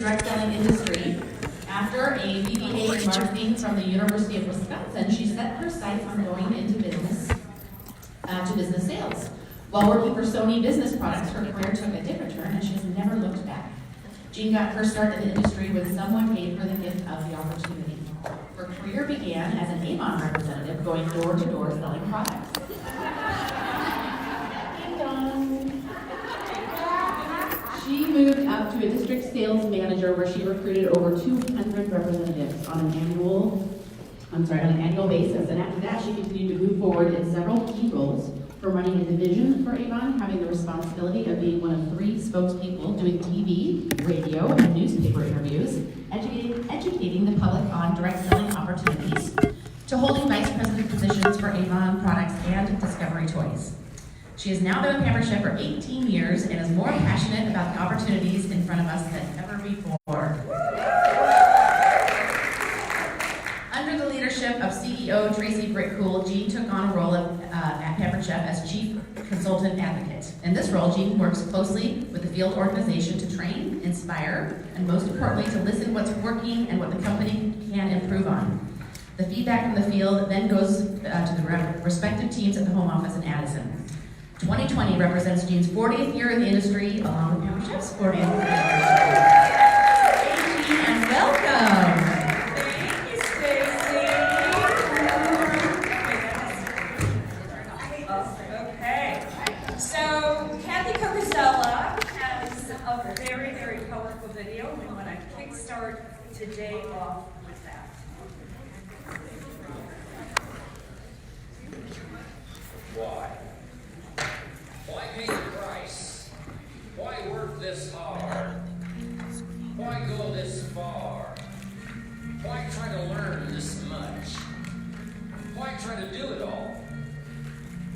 direct selling industry. After a BBA in marketing from the University of Wisconsin, she set her sights on going into business, to business sales. While working for Sony Business Products, her career took a different turn and she has never looked back. Jean got her start in the industry when someone gave her the gift of the opportunity. Her career began as an Avon representative, going door to door selling products. Ding dong. She moved up to a district sales manager where she recruited over 200 representatives on an annual basis. And after that, she continued to move forward in several key roles, from running a division for Avon, having the responsibility of being one of 3 spokespeople doing TV, radio, and newspaper interviews, educating the public on direct selling opportunities, to holding vice president positions for Avon products and Discovery Toys. She has now been with Pampered for 18 years and is more passionate about the opportunities in front of us than ever before. Under the leadership of CEO Tracy Brickcool, Jean took on a role at Pampered as Chief Consultant Advocate. In this role, Jean works closely with the field organization to train, inspire, and most importantly, to listen what's working and what the company can improve on. The feedback from the field then goes to the respective teams at the home office in Addison. 2020 represents Jean's 40th year in the industry, along with Pampered 40th year anniversary. Thank you and welcome. Thank you, Stacy. Okay. So Kathy Cocosella has a very, very colorful video. We want to kickstart today off with that. Why? Why pay the price? Why work this hard? Why go this far? Why try to learn this much? Why try to do it all?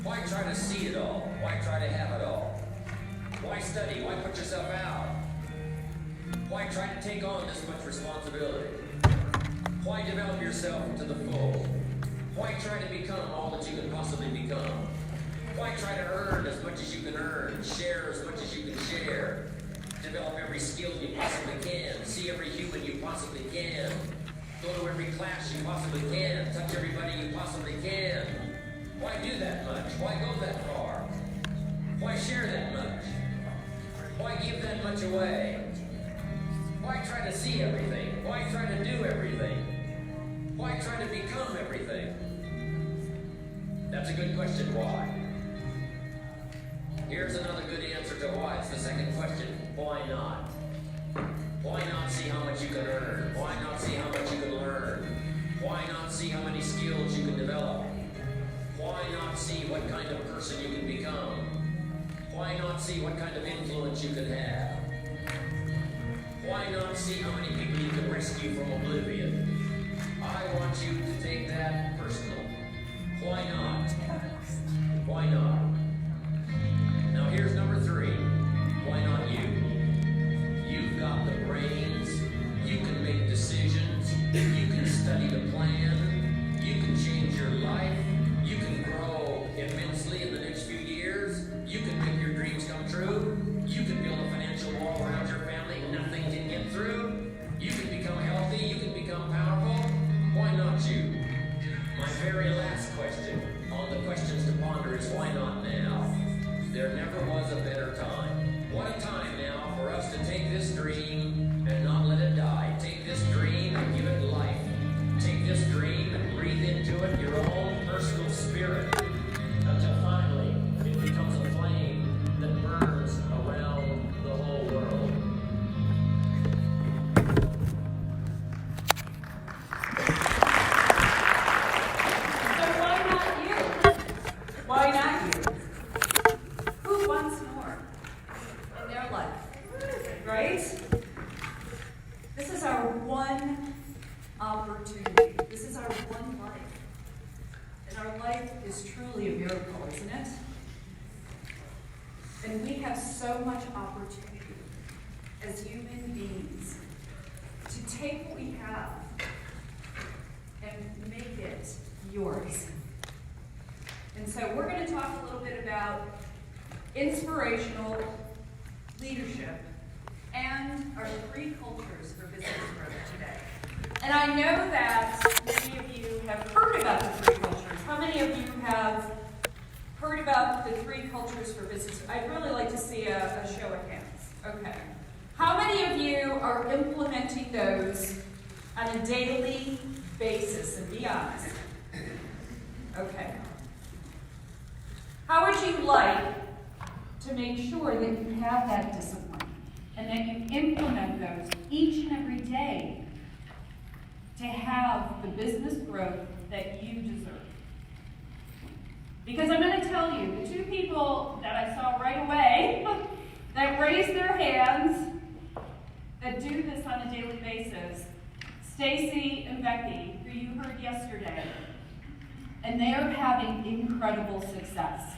Why try to see it all? Why try to have it all? Why study? Why put yourself out? Why try to take on this much responsibility? Why develop yourself to the full? Why try to become all that you can possibly become? Why try to earn as much as you can earn, share as much as you can share, develop every skill you possibly can, see every human you possibly can, go to every class you possibly can, touch everybody you possibly can? Why do that much? Why go that far? Why share that much? Why give that much away? Why try to see everything? Why try to do everything? Why try to become everything? That's a good question, why? Here's another good answer to why. It's the second question. Why not? Why not see how much you can earn? Why not see how much you can learn? Why not see how many skills you can develop? Why not see what kind of person you can become? Why not see what kind of influence you can have? Why not see how many people you can rescue from oblivion? I want you to take that personal. Why not? Why not? Now here's number 3. Why not you? You've got the brains. You can make decisions. You can study the plan. You can change your life. You can grow immensely in the next few years. You can make your dreams come true. You can build a financial wall around your family nothing can get through. You can become healthy. You can become powerful. Why not you? My very last question on the questions to ponder is why not now? There never was a better time. What a time now for us to take this dream and not let it die. Take this dream and give it life. Take this dream and breathe into it your own personal spirit until finally it becomes a flame that burns around the whole world. So why not you? Why not you? Who wants more in their life? Right? This is our one opportunity. This is our one life. And our life is truly a miracle, isn't it? And we have so much opportunity as human beings to take what we have and make it yours. And so we're going to talk a little bit about inspirational leadership and our 3 cultures for business growth today. And I know that many of you have heard about the 3 cultures. How many of you have heard about the 3 cultures for business? I'd really like to see a show of hands. Okay. How many of you are implementing those on a daily basis? And be honest. Okay. How would you like to make sure that you have that discipline and that you implement those each and every day to have the business growth that you deserve? Because I'm going to tell you, the 2 people that I saw right away that raised their hands, that do this on a daily basis, Stacy and Becky, who you heard yesterday, and they are having incredible success.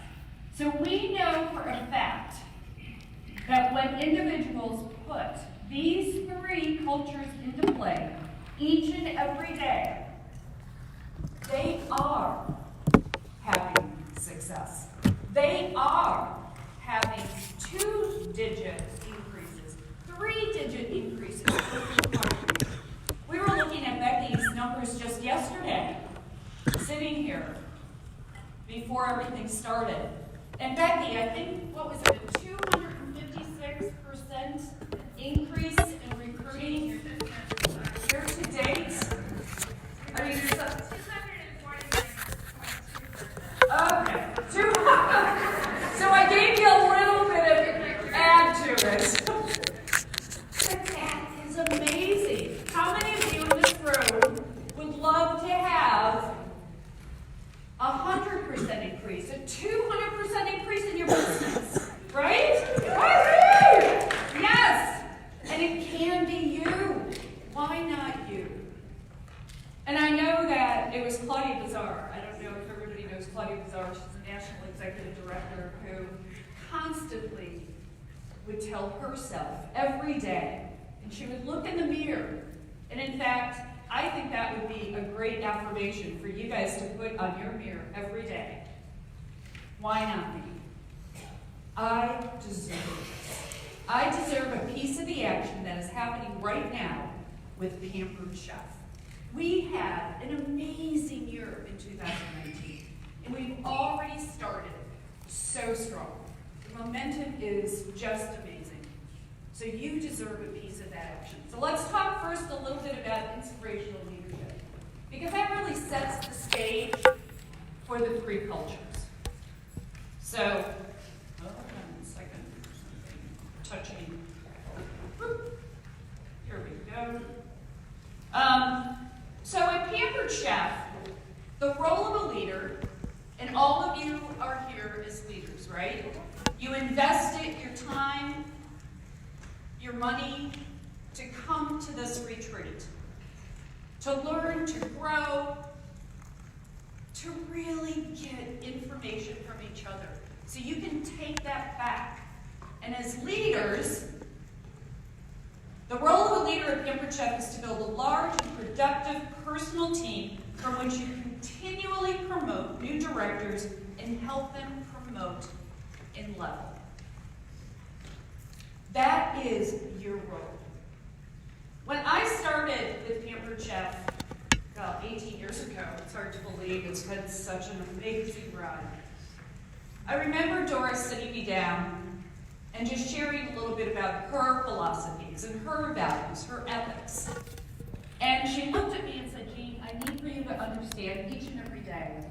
So we know for a fact that when individuals put these 3 cultures into play each and every day, they are having success. They are having 2-digit increases, 3-digit increases. We were looking at Becky's numbers just yesterday, sitting here before everything started. And Becky, I think, what was it, a 256% increase in recruiting year to date? I mean, there's a... Okay. So I gave you a little bit of add to it. But that is amazing. How many of you in this room would love to have a 100% increase, a 200% increase in your business, right? Yes, and it can be you. Why not you? And I know that it was Claudia Bazar. I don't know if everybody knows Claudia Bazar. She's a national executive director who constantly would tell herself every day, and she would look in the mirror, and in fact, I think that would be a great affirmation for you guys to put on your mirror every day. Why not me? I deserve this. I deserve a piece of the action that is happening right now with Pampered Chef. We had an amazing year in 2019, and we've already started so strong. The momentum is just amazing. So you deserve a piece of that action. So let's talk first a little bit about inspirational leadership, because that really sets the stage for the 3 cultures. So, hold on a second, touching. Whoop. Here we go. So at Pampered Chef, the role of a leader, and all of you are here as leaders, right? You invested your time, your money to come to this retreat, to learn, to grow, to really get information from each other so you can take that back. And as leaders, the role of a leader at Pampered Chef is to build a large and productive personal team from which you continually promote new directors and help them promote in level. That is your role. When I started with Pampered Chef, 18 years ago, it's hard to believe, it's been such an amazing ride. I remember Doris sitting me down and just sharing a little bit about her philosophies and her values, her ethics. And she looked at me and said, Jean, I need for you to understand each and every day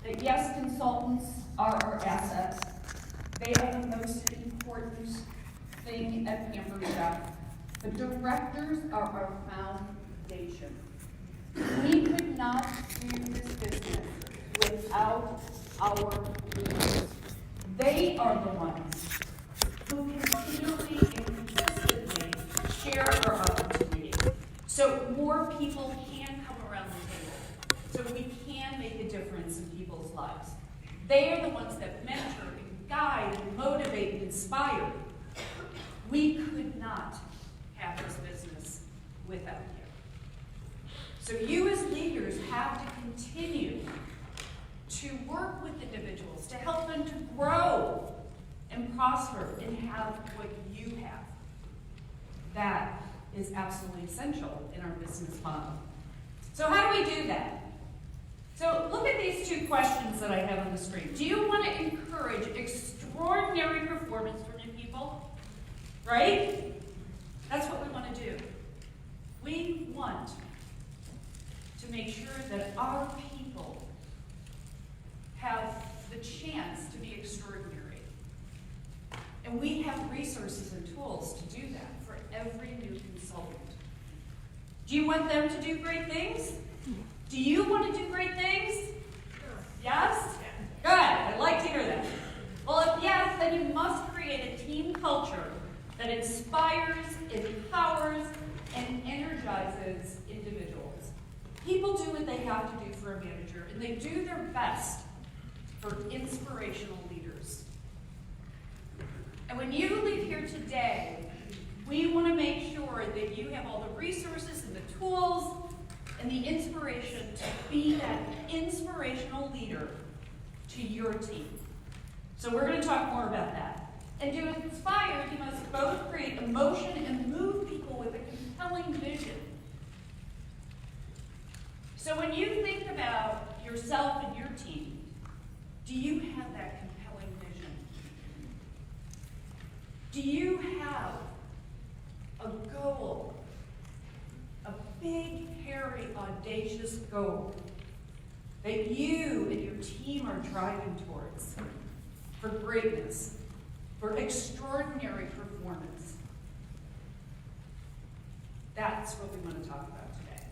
that yes, consultants are our assets. They are the most important thing at Pampered Chef. The directors are our foundation. We could not do this business without our leaders. They are the ones who continually and consistently share our opportunity, so more people can come around the table, so we can make a difference in people's lives. They are the ones that mentor and guide and motivate and inspire. We could not have this business without you. So you as leaders have to continue to work with individuals to help them to grow and prosper and have what you have. is absolutely essential in our business model. So how do we do that? So look at these two questions that I have on the screen. Do you want to encourage extraordinary performance from your people? Right? That's what we want to do. We want to make sure that our people have the chance to be extraordinary. And we have resources and tools to do that for every new consultant. Do you want them to do great things? Do you want to do great things? Yes? Good. I'd like to hear that. Well, if yes, then you must create a team culture that inspires, empowers, and energizes individuals. People do what they have to do for a manager, and they do their best for inspirational leaders. And when you leave here today, we want to make sure that you have all the resources and the tools and the inspiration to be that inspirational leader to your team. So we're going to talk more about that. And to inspire, you must both create emotion and move people with a compelling vision. So when you think about yourself and your team, do you have that compelling vision? Do you have a goal, a big, hairy, audacious goal that you and your team are driving towards for greatness, for extraordinary performance? That's what we want to talk about today.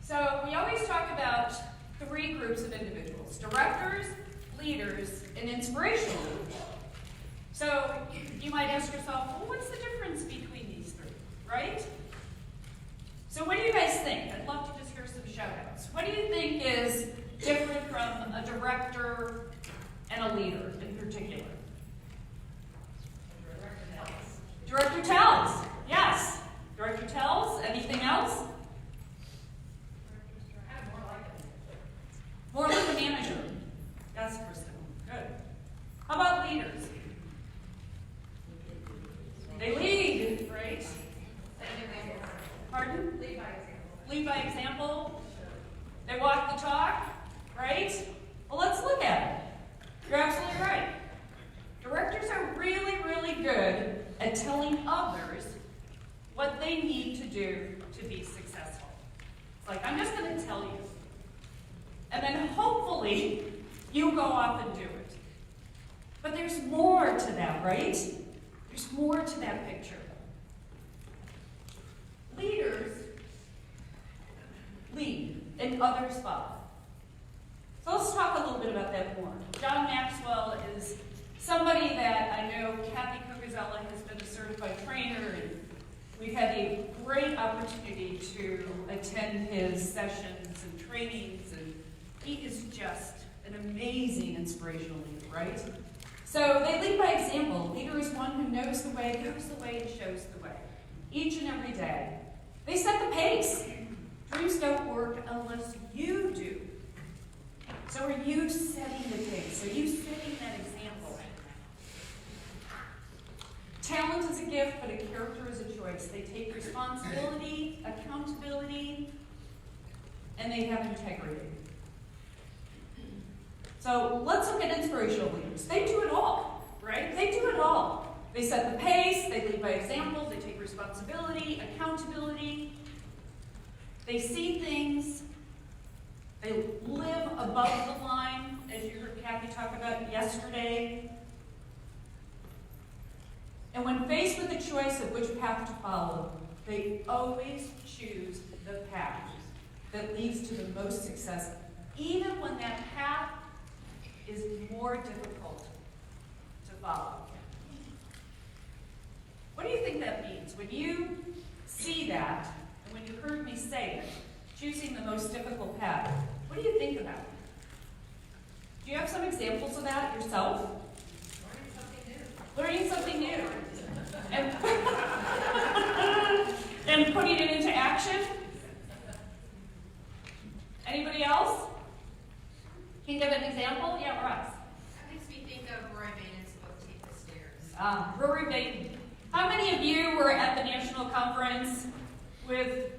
So we always talk about three groups of individuals: directors, leaders, and inspirational leaders. So you might ask yourself, well, what's the difference between these three, right? So what do you guys think? I'd love to just hear some shout-outs. What do you think is different from a director and a leader in particular? Director tells. Yes. Director tells. Anything else? More like a manager. Yes, Kristen. Good. How about leaders? They lead, right? Pardon? Lead by example. Lead by example. They walk the talk, right? Well, let's look at it. You're absolutely right. Directors are really, really good at telling others what they need to do to be successful. It's like, I'm just going to tell you. And then hopefully you go off and do it. But there's more to that, right? There's more to that picture. Leaders lead and others follow. So let's talk a little bit about that more. John Maxwell is somebody that I know Kathy Cucuzella has been a certified trainer, and we've had a great opportunity to attend his sessions and trainings, and he is just an amazing inspirational leader, right? So they lead by example. Leader is one who knows the way, goes the way, and shows the way. Each and every day. They set the pace. Dreams don't work unless you do. So are you setting the pace? Are you setting that example? Talent is a gift, but a character is a choice. They take responsibility, accountability, and they have integrity. So let's look at inspirational leaders. They do it all, right? They do it all. They set the pace, they lead by example, they take responsibility, accountability. They see things. They live above the line, as you heard Kathy talk about yesterday. And when faced with the choice of which path to follow, they always choose the path that leads to the most success, even when that path is more difficult to follow. What do you think that means? When you see that, and when you heard me say it, choosing the most difficult path, what do you think about? Do you have some examples of that yourself? Learning something new. And, and putting it into action? Anybody else? Can you give an example? Yeah, Russ. That makes me think of Rory Bain's book, Take the Stairs. Rory Bain. How many of you were conference with,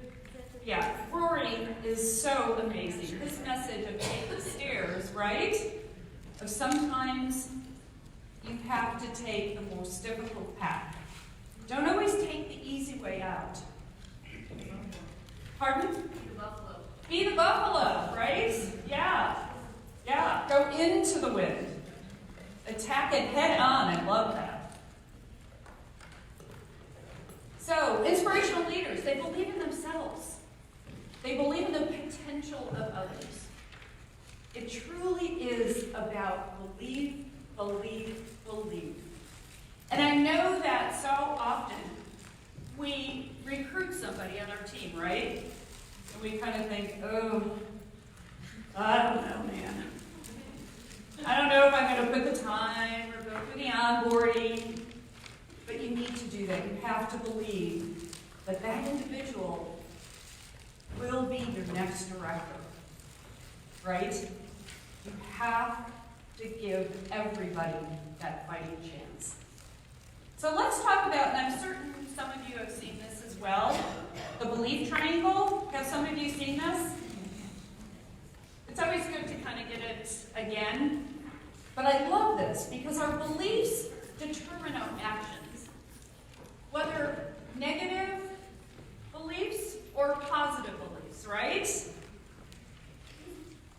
Rory is so amazing. His message of take the stairs, right? Of sometimes you have to take the most difficult path. Don't always take the easy way out. Pardon? Be the buffalo. Be the buffalo, right? Yeah. Go into the wind. Attack it head on. I love that. So, inspirational leaders, they believe in themselves. They believe in the potential of others. It truly is about believe, believe, believe. And I know that so often we recruit somebody on our team, right? And we kind of think, oh, I don't know, man. I don't know if I'm going to put the time or go through the onboarding. But you need to do that. You have to believe that that individual will be your next director, right? You have to give everybody that fighting chance. So let's talk about, and I'm certain some of you have seen this as well, the belief triangle. Have some of you seen this? It's always good to kind of get it again. But I love this because our beliefs determine our actions, whether negative beliefs or positive beliefs, right?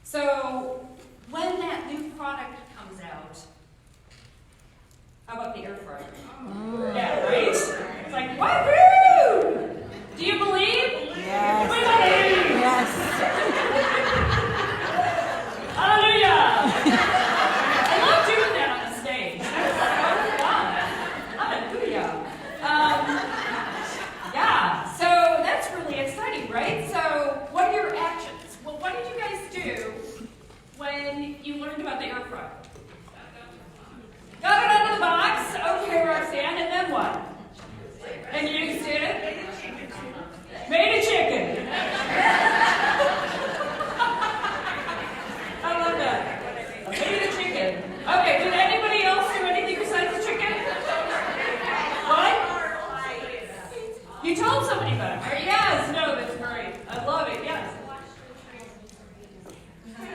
So when that new product comes out, how about the air fryer? Yeah, right? It's like, woohoo! Do you believe? Yes. We believe! Yes. Hallelujah! I love doing that on the stage. That's so fun. Hallelujah. So that's really exciting, right? So what are your actions? Well, what did you guys do when you learned about the air fryer? Got it out of the box. Okay, Roxanne, and then what? And used it? Made a chicken. I love that. Made a chicken. Okay, did anybody else do anything besides the chicken? What? You told somebody about it. Yes, no, that's great. I love it, yes.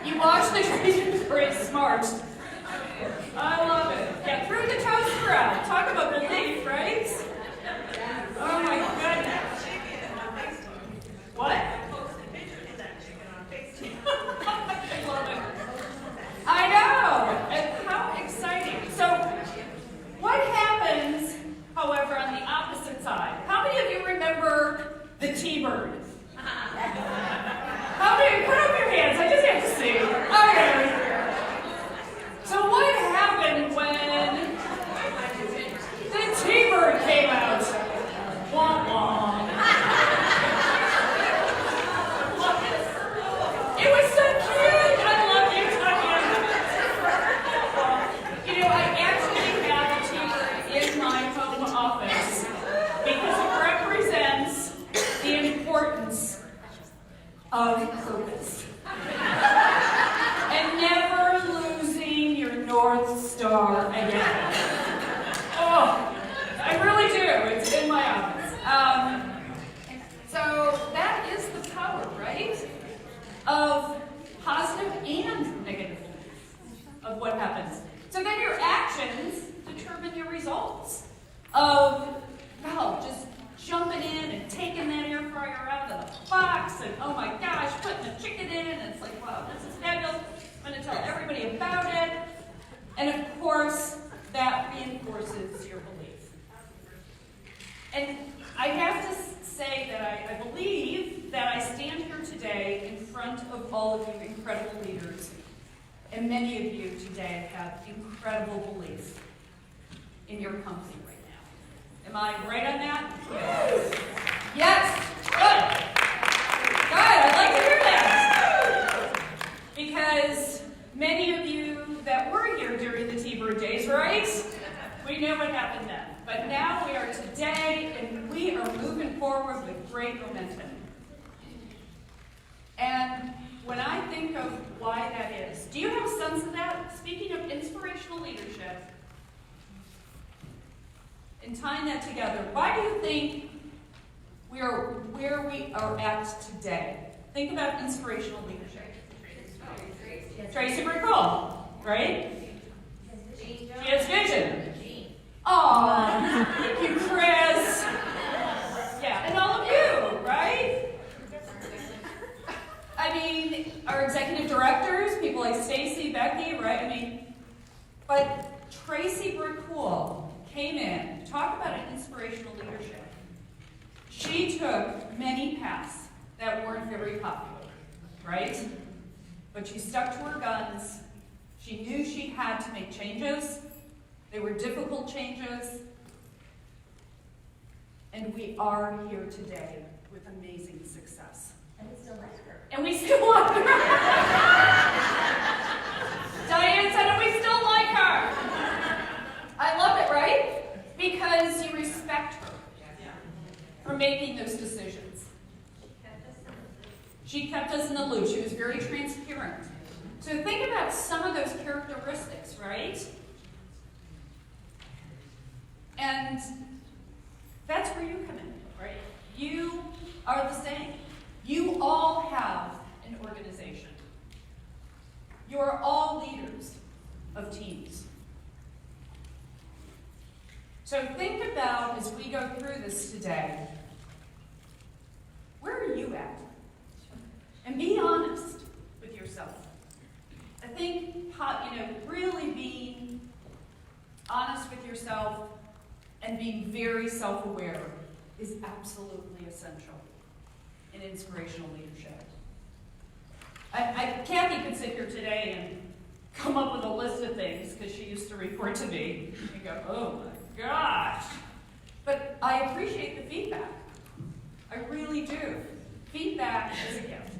You watch the chicken. Great, smart. I love it. Yeah, threw the toaster out. Talk about belief, right? Oh my goodness. What? I love it. I know. And how exciting. So, what happens, however, on the opposite side? How many of you remember the T-bird? How many? Put up your hands. I just have to see. Okay. So what happened when the T-bird came out? Womp womp. It was so cute. I love you, Tanya. You know, I actually have a T-bird in my home office because it represents the importance of purpose. And never losing your North Star again. Oh, I really do. It's in my office. So that is the power, right? Of positive and negative of what happens. So then your actions determine your results of, well, just jumping in and taking that air fryer out of the box and, oh my gosh, putting the chicken in and it's like, wow, this is fabulous. I'm going to tell everybody about it. And of course, that reinforces your belief. And I have to say that I believe that I stand here today in front of all of you incredible leaders. And many of you today have incredible belief in your company right now. Am I right on that? Yes. Good. Good. I'd like to hear that. Because many of you that were here during the T-bird days, right? We knew what happened then. But now we are today, and we are moving forward with great momentum. And when I think of why that is, do you have a sense of that? Speaking of inspirational leadership, and tying that together, why do you think where we are at today. Think about inspirational leadership. Tracy Brickle, right? She has vision. Aw, thank you, Chris. Yeah, and all of you, right? I mean, our executive directors, people like Stacy, Becky, right? I mean, but Tracy Brickle came in, talk about an inspirational leadership. She took many paths that weren't very popular, right? But she stuck to her guns. She knew she had to make changes. They were difficult changes. And we are here today with amazing success. And we still like her. And we still like her. Diane said, and we still like her. I love it, right? Because you respect her for making those decisions. She kept us in the loop. She was very transparent. So think about some of those characteristics, right? And that's where you come in, right? You are the same. You all have an organization. You are all leaders of teams. So think about, as we go through this today, where are you at? And be honest with yourself. I think, really being honest with yourself and being very self-aware is absolutely essential in inspirational leadership. Kathy could sit here today and come up with a list of things because she used to report to me and go, oh my gosh. But I appreciate the feedback. I really do. Feedback is a gift.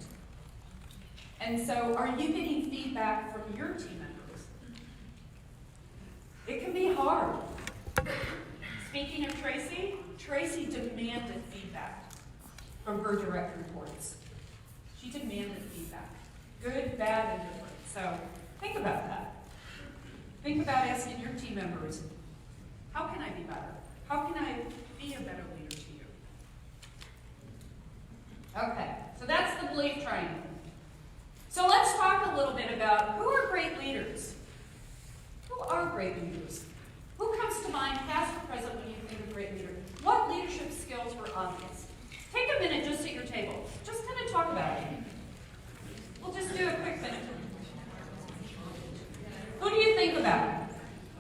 And so are you getting feedback from your team members? It can be hard. Speaking of Tracy, Tracy demanded feedback from her direct reports. She demanded feedback. Good, bad, and different. So think about that. Think about asking your team members, how can I be better? How can I be a better leader to you? Okay, so that's the belief triangle. So let's talk a little bit about who are great leaders. Who are great leaders? Who comes to mind, past or present, when you think of great leader? What leadership skills were obvious? Take a minute just at your table. Just kind of talk about it. We'll just do a quick minute. Who do you think about?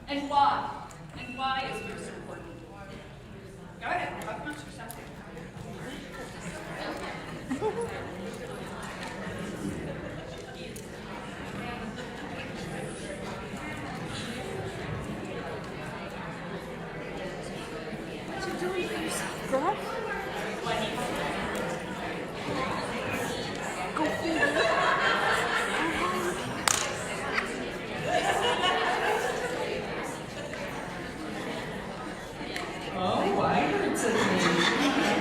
And why? And why is most important? Go ahead, talk amongst yourself. Girl? Go feed her. Oh, I heard something.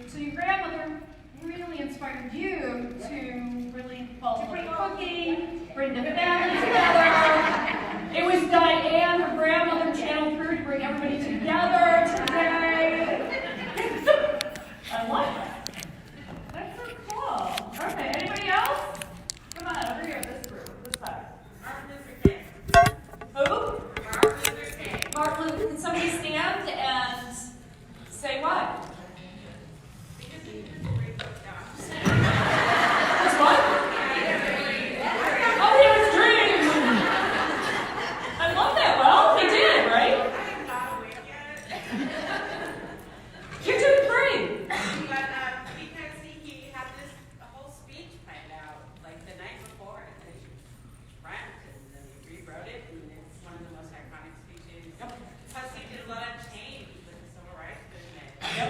so your grandmother really inspired you to really fall to cooking, bring the family together. It was Diane, her grandmother, channeled through to bring everybody together today. I love that. That's so cool. Okay, anybody else? Come on, over here, this group, this side. Martin Luther King. Who? Martin Luther King. Martin Luther, can somebody stand and say what? Because he was a great book doc. That's what? Oh, he was dreams. I love that. Well, he did, right? I'm not awake yet. You're doing great. But because he had this whole speech planned out like the night before, and then he ran and then he rewrote it, and it's one of the most iconic speeches. Plus, he did a lot of change with the civil rights movement. Yep.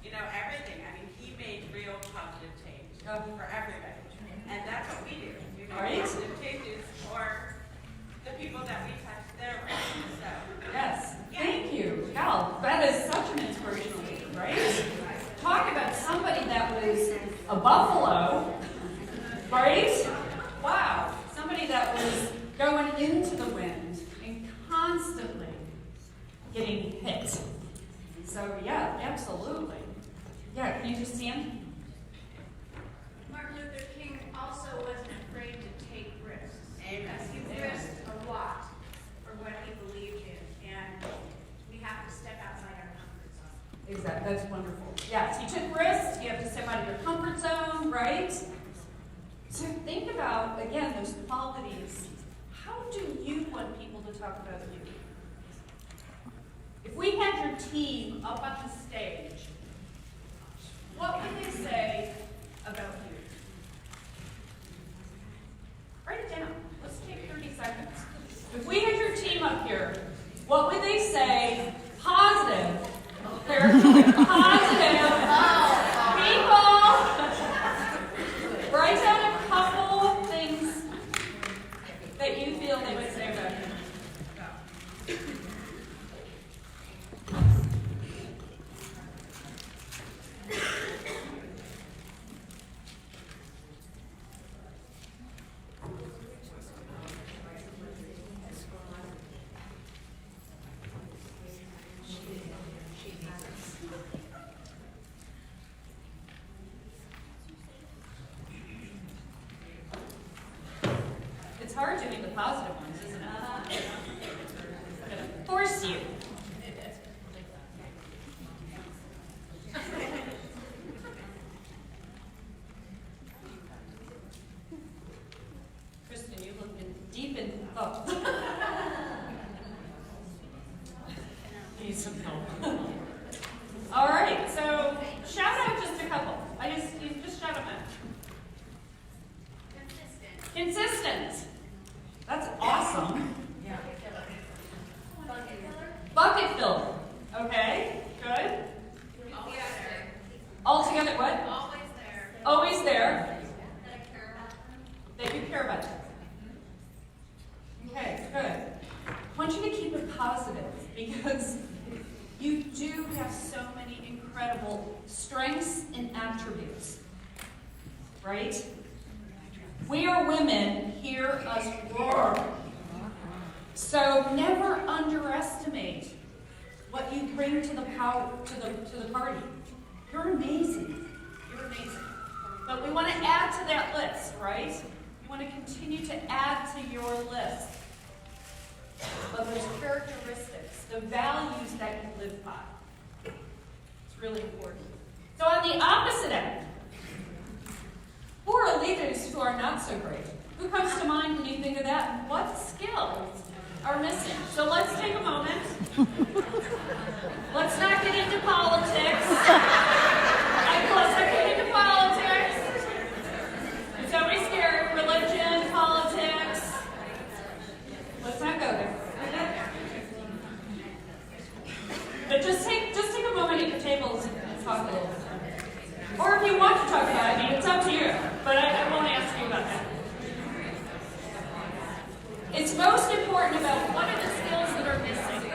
You know, everything. I mean, he made real positive change for everybody, and that's what we do. We make Right. positive changes for the people that we touch their rights. So. Yes. Thank you. Cal, that is such an inspirational leader, right? Talk about somebody that was a buffalo, right? Wow. Somebody that was going into the wind and constantly getting hit. So, yeah, absolutely. Yeah, can you just stand? Martin Luther King also wasn't afraid to take risks. Amen. He risked a lot for what he believed in, and we have to step outside our comfort zone. Exactly. That's wonderful. Yes, you took risks. You have to step out of your comfort zone, right? So think about, again, those qualities. How do you want people to talk about you? If we had your team up on the stage, what would they say about you? Write it down. Let's take 30 seconds. If we had your team up here, what would they say? Positive. They're positive people. Write down a couple things that you feel they would say about you. It's hard to make the positive ones, isn't it? I'm gonna force you. Kristen, you look deep in thought. Need some help. All right, so shout out just a couple. You just shout them out. Consistent. That's awesome. Bucket filler. Okay, good. All together, what? Always there. Always there. That I care about them. That you care about them. Okay, good. I want you to keep it positive because you do have so many incredible strengths and attributes, right? We are women, hear us roar. So never underestimate what you bring to the to the party. You're amazing. You're amazing. But we want to add to that list, right? We want to continue to add to your list of those characteristics, the values that you live by. It's really important. So on the opposite end, who are leaders who are not so great? Who comes to mind when you think of that? And what skills are missing? So let's take a moment. Let's not get into politics. Let's not get into politics. It's always scary. Religion, politics. Let's not go there. But just take a moment at your tables and talk a little bit. Or if you want to talk about it, it's up to you. But I won't ask you about that. It's most important about what are the skills that are missing.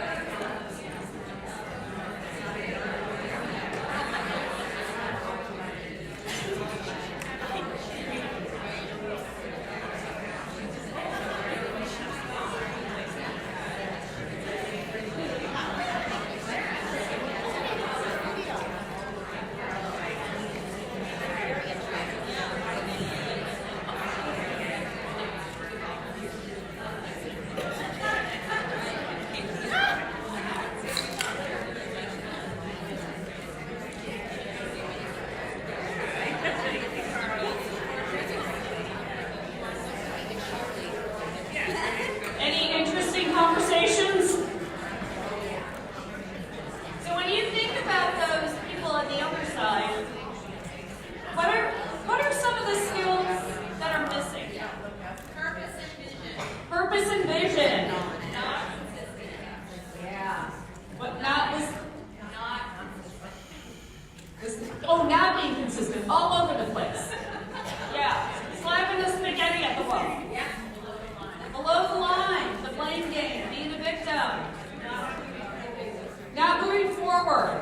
forward.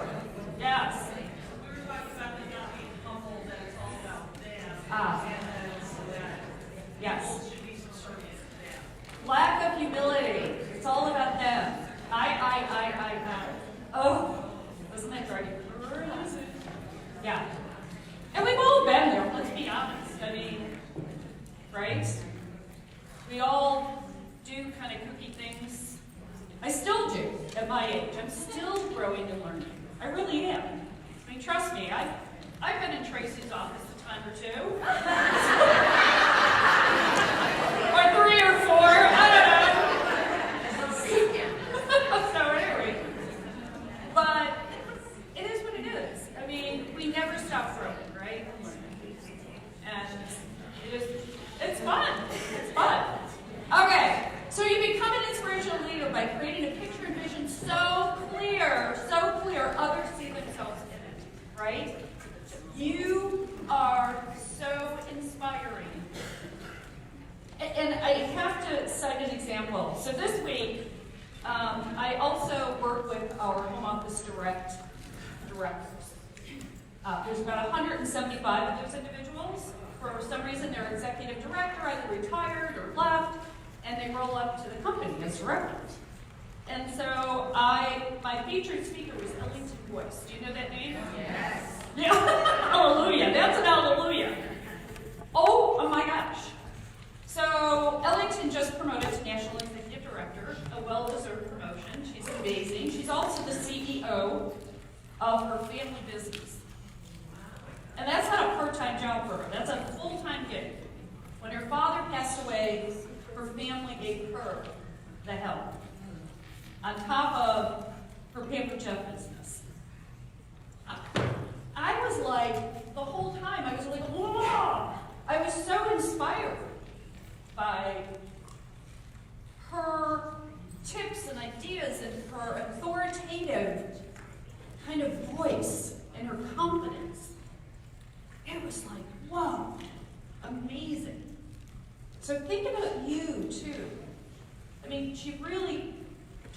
Yes. We were talking about the not being humble, that it's all about them. Ah. And then so that Yes. people should be subservient to them. Lack of humility. It's all about them. I. Oh, doesn't that drive you crazy? Yeah. And we've all been there, let's be honest. I mean, right? We all do kind of cookie things. I still do at my age. I'm still growing and learning. I really am. I mean, trust me, I've been in Tracy's office a time or two. Or 3 or 4, I don't know. So anyway, but it is what it is. I mean, we never stop growing, right? And it's fun. It's fun. Okay, so you become an inspirational leader by creating a picture and vision so clear, others see themselves in it, right? You are so inspiring. And I have to cite an example. So this week, I also work with our home office directors. There's about 175 of those individuals. For some reason, their executive director either retired or left, and they roll up to the company as directors. And so my featured speaker was Ellington Boyce. Do you know that name? Yes. Yeah. Hallelujah. That's an hallelujah. Oh my gosh. So Ellington just promoted to National Executive Director, a well-deserved promotion. She's amazing. She's also the CEO of her family business. And that's not a part-time job for her. That's a full-time gig. When her father passed away, her family gave her the help, on top of her Pampered business. I was like, the whole time, I was like, whoa! I was so inspired by her tips and ideas and her authoritative kind of voice and her confidence. It was like, whoa, amazing. So think about you too. I mean, she really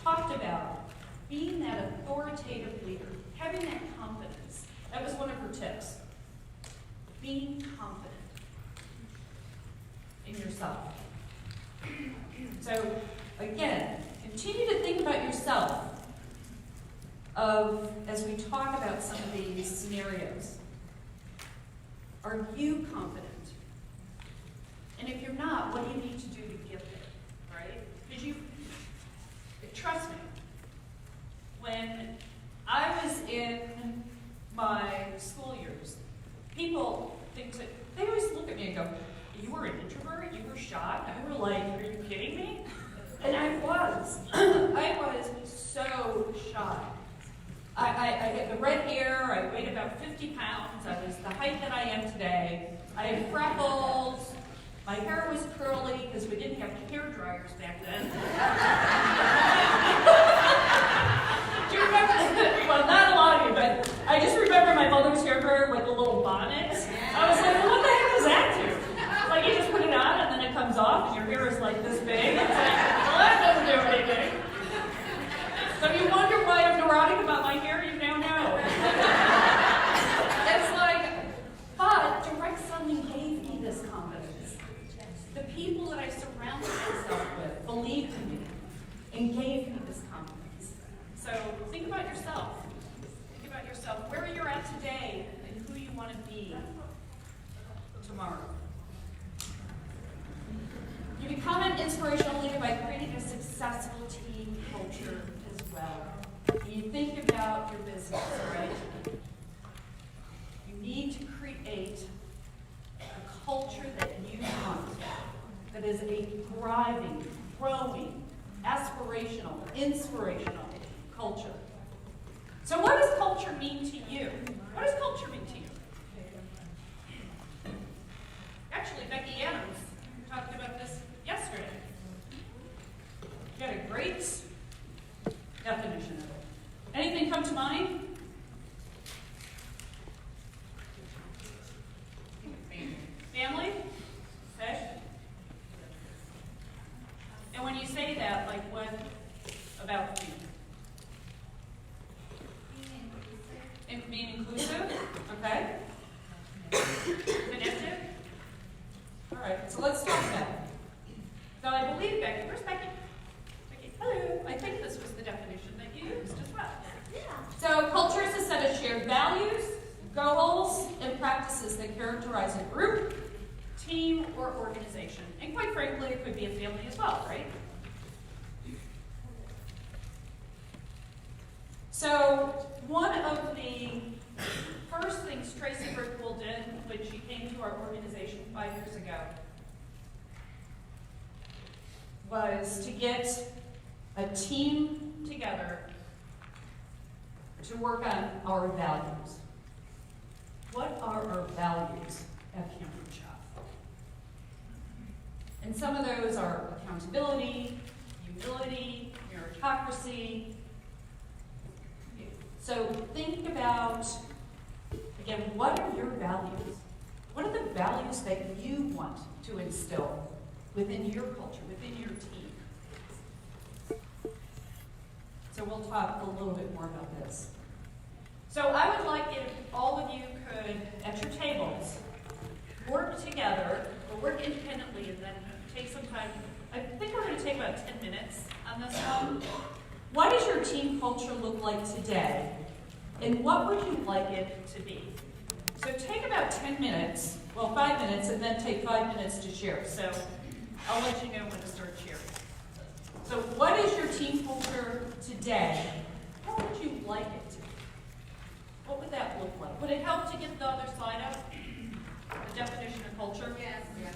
talked about being that authoritative leader, having that confidence. That was one of her tips. Being confident in yourself. So, again, continue to think about yourself as we talk about some of these scenarios. Are you confident? And if you're not, what do you need to do to get there, right? Because trust me, when I was in my school years, people think that, they always look at me and go, you were an introvert? You were shy? I were like, are you kidding me? And I was. I was so shy. I had the red hair, I weighed about 50 pounds, I was the height that I am today. I had freckles, my hair was curly because we didn't have hair dryers back then. Do you remember? Well, not a lot of you, but I just remember my mother's hair dryer with a little bonnet. I was like, well, what the heck does that do? Like, you just put it on and then it comes off and your hair is like this big. It's like, well, that doesn't do anything. So you wonder why I'm neurotic about my hair, you now know. It's like, but direct selling gave me this confidence. The people that I surrounded myself with believed in me and gave me this confidence. So think about yourself. Think about yourself, where you're at today and who you want to be tomorrow. You become an inspirational leader by creating a successful team culture as well. You think about your business, right? You need to create a culture that you want, that is a thriving, growing, aspirational, inspirational culture. So what does culture mean to you? What does culture mean to you? Actually, Becky Adams talked about this yesterday. She had a great definition of it. Anything come to mind? Family? Okay. And when you say that, like what about you? in being inclusive, okay? Connective. All right, so let's talk about it. Now, I believe Becky, where's Becky? Becky, hello. I think this was the definition that you used as well. Yeah. So, culture is a set of shared values, goals, and practices that characterize a group, team, or organization. And quite frankly, it could be a family as well, right? So, one of the first things Tracy Brickwool did when she came to our organization 5 years ago was to get a team together to work on our values. What are our values at Pampered Chef? And some of those are accountability, humility, meritocracy. So think about, again, what are your values? What are the values that you want to instill within your culture, within your team? So we'll talk a little bit more about this. So I would like if all of you could, at your tables, work together, or work independently, and then take some time. I think we're going to take about 10 minutes on this one. What does your team culture look like today? And what would you like it to be? So take about 10 minutes, well, 5 minutes, and then take 5 minutes to share. So I'll let you know when to start sharing. So what is your team culture today? How would you like it to be? What would that look like? Would it help to get the other slide up? The definition of culture? Yes. Yeah.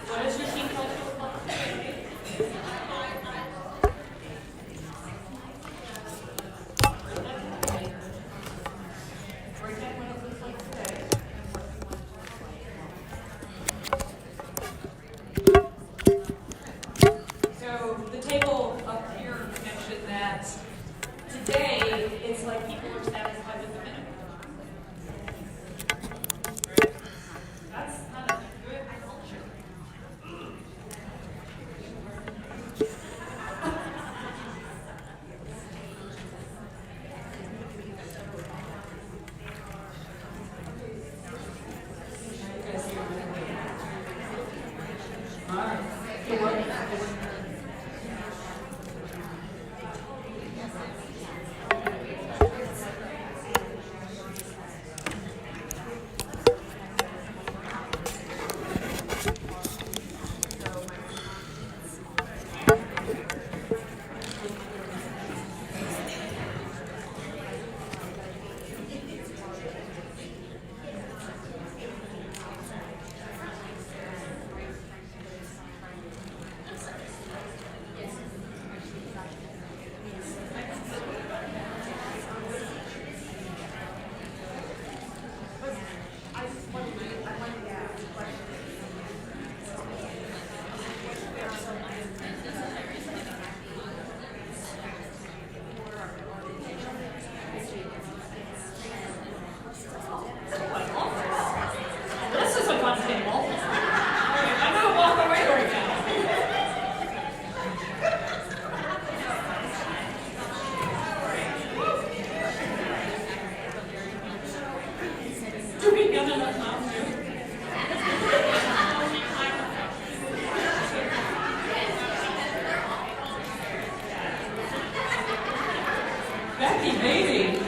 What does your team culture look like today? Break down what it looks like today. So the table up here mentioned that today it's like people are satisfied with the minimum. Right? That's not a good culture. All right. Good work. This is a fun table. All right, I'm going to walk away right now. Do we get enough time to? Becky, baby.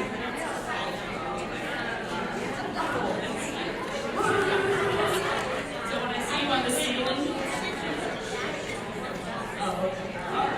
So when I see you on the ceiling, oh, okay. All right.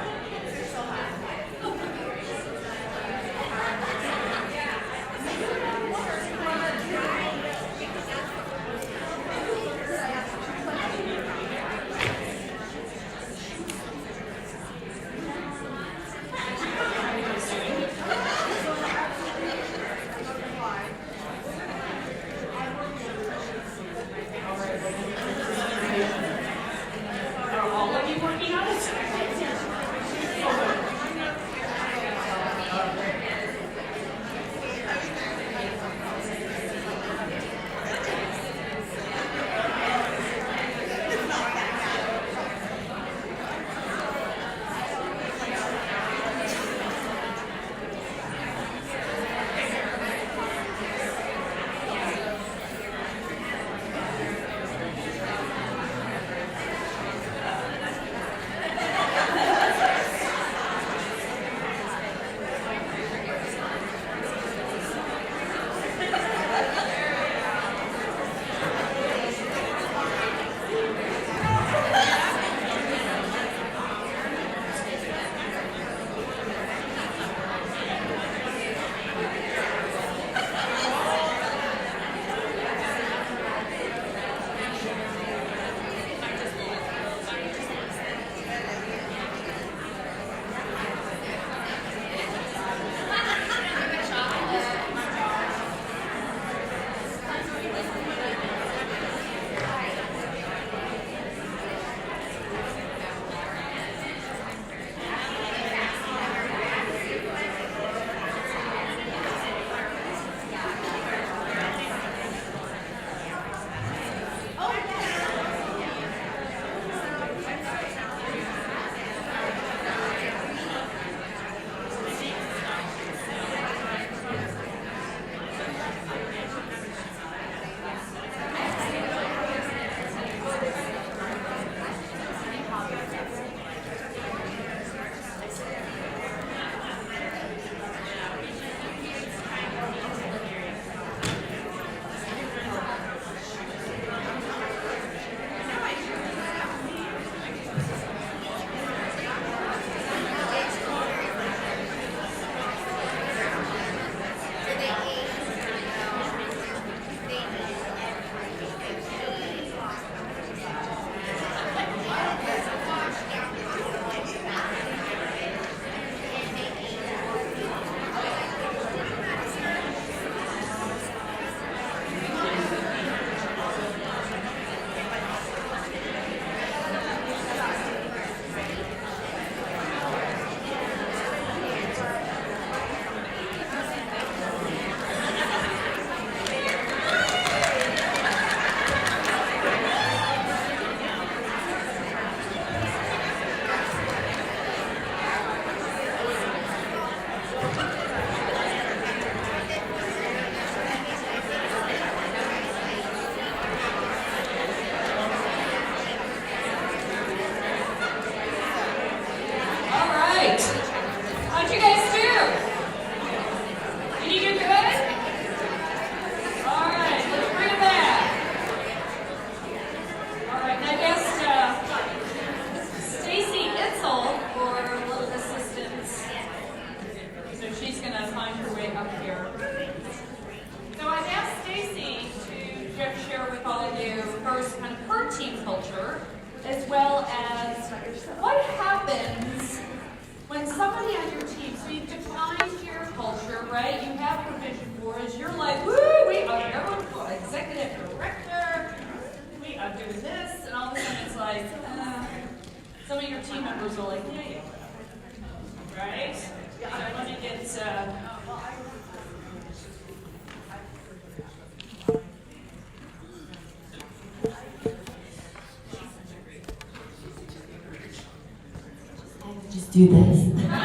do this. Yeah,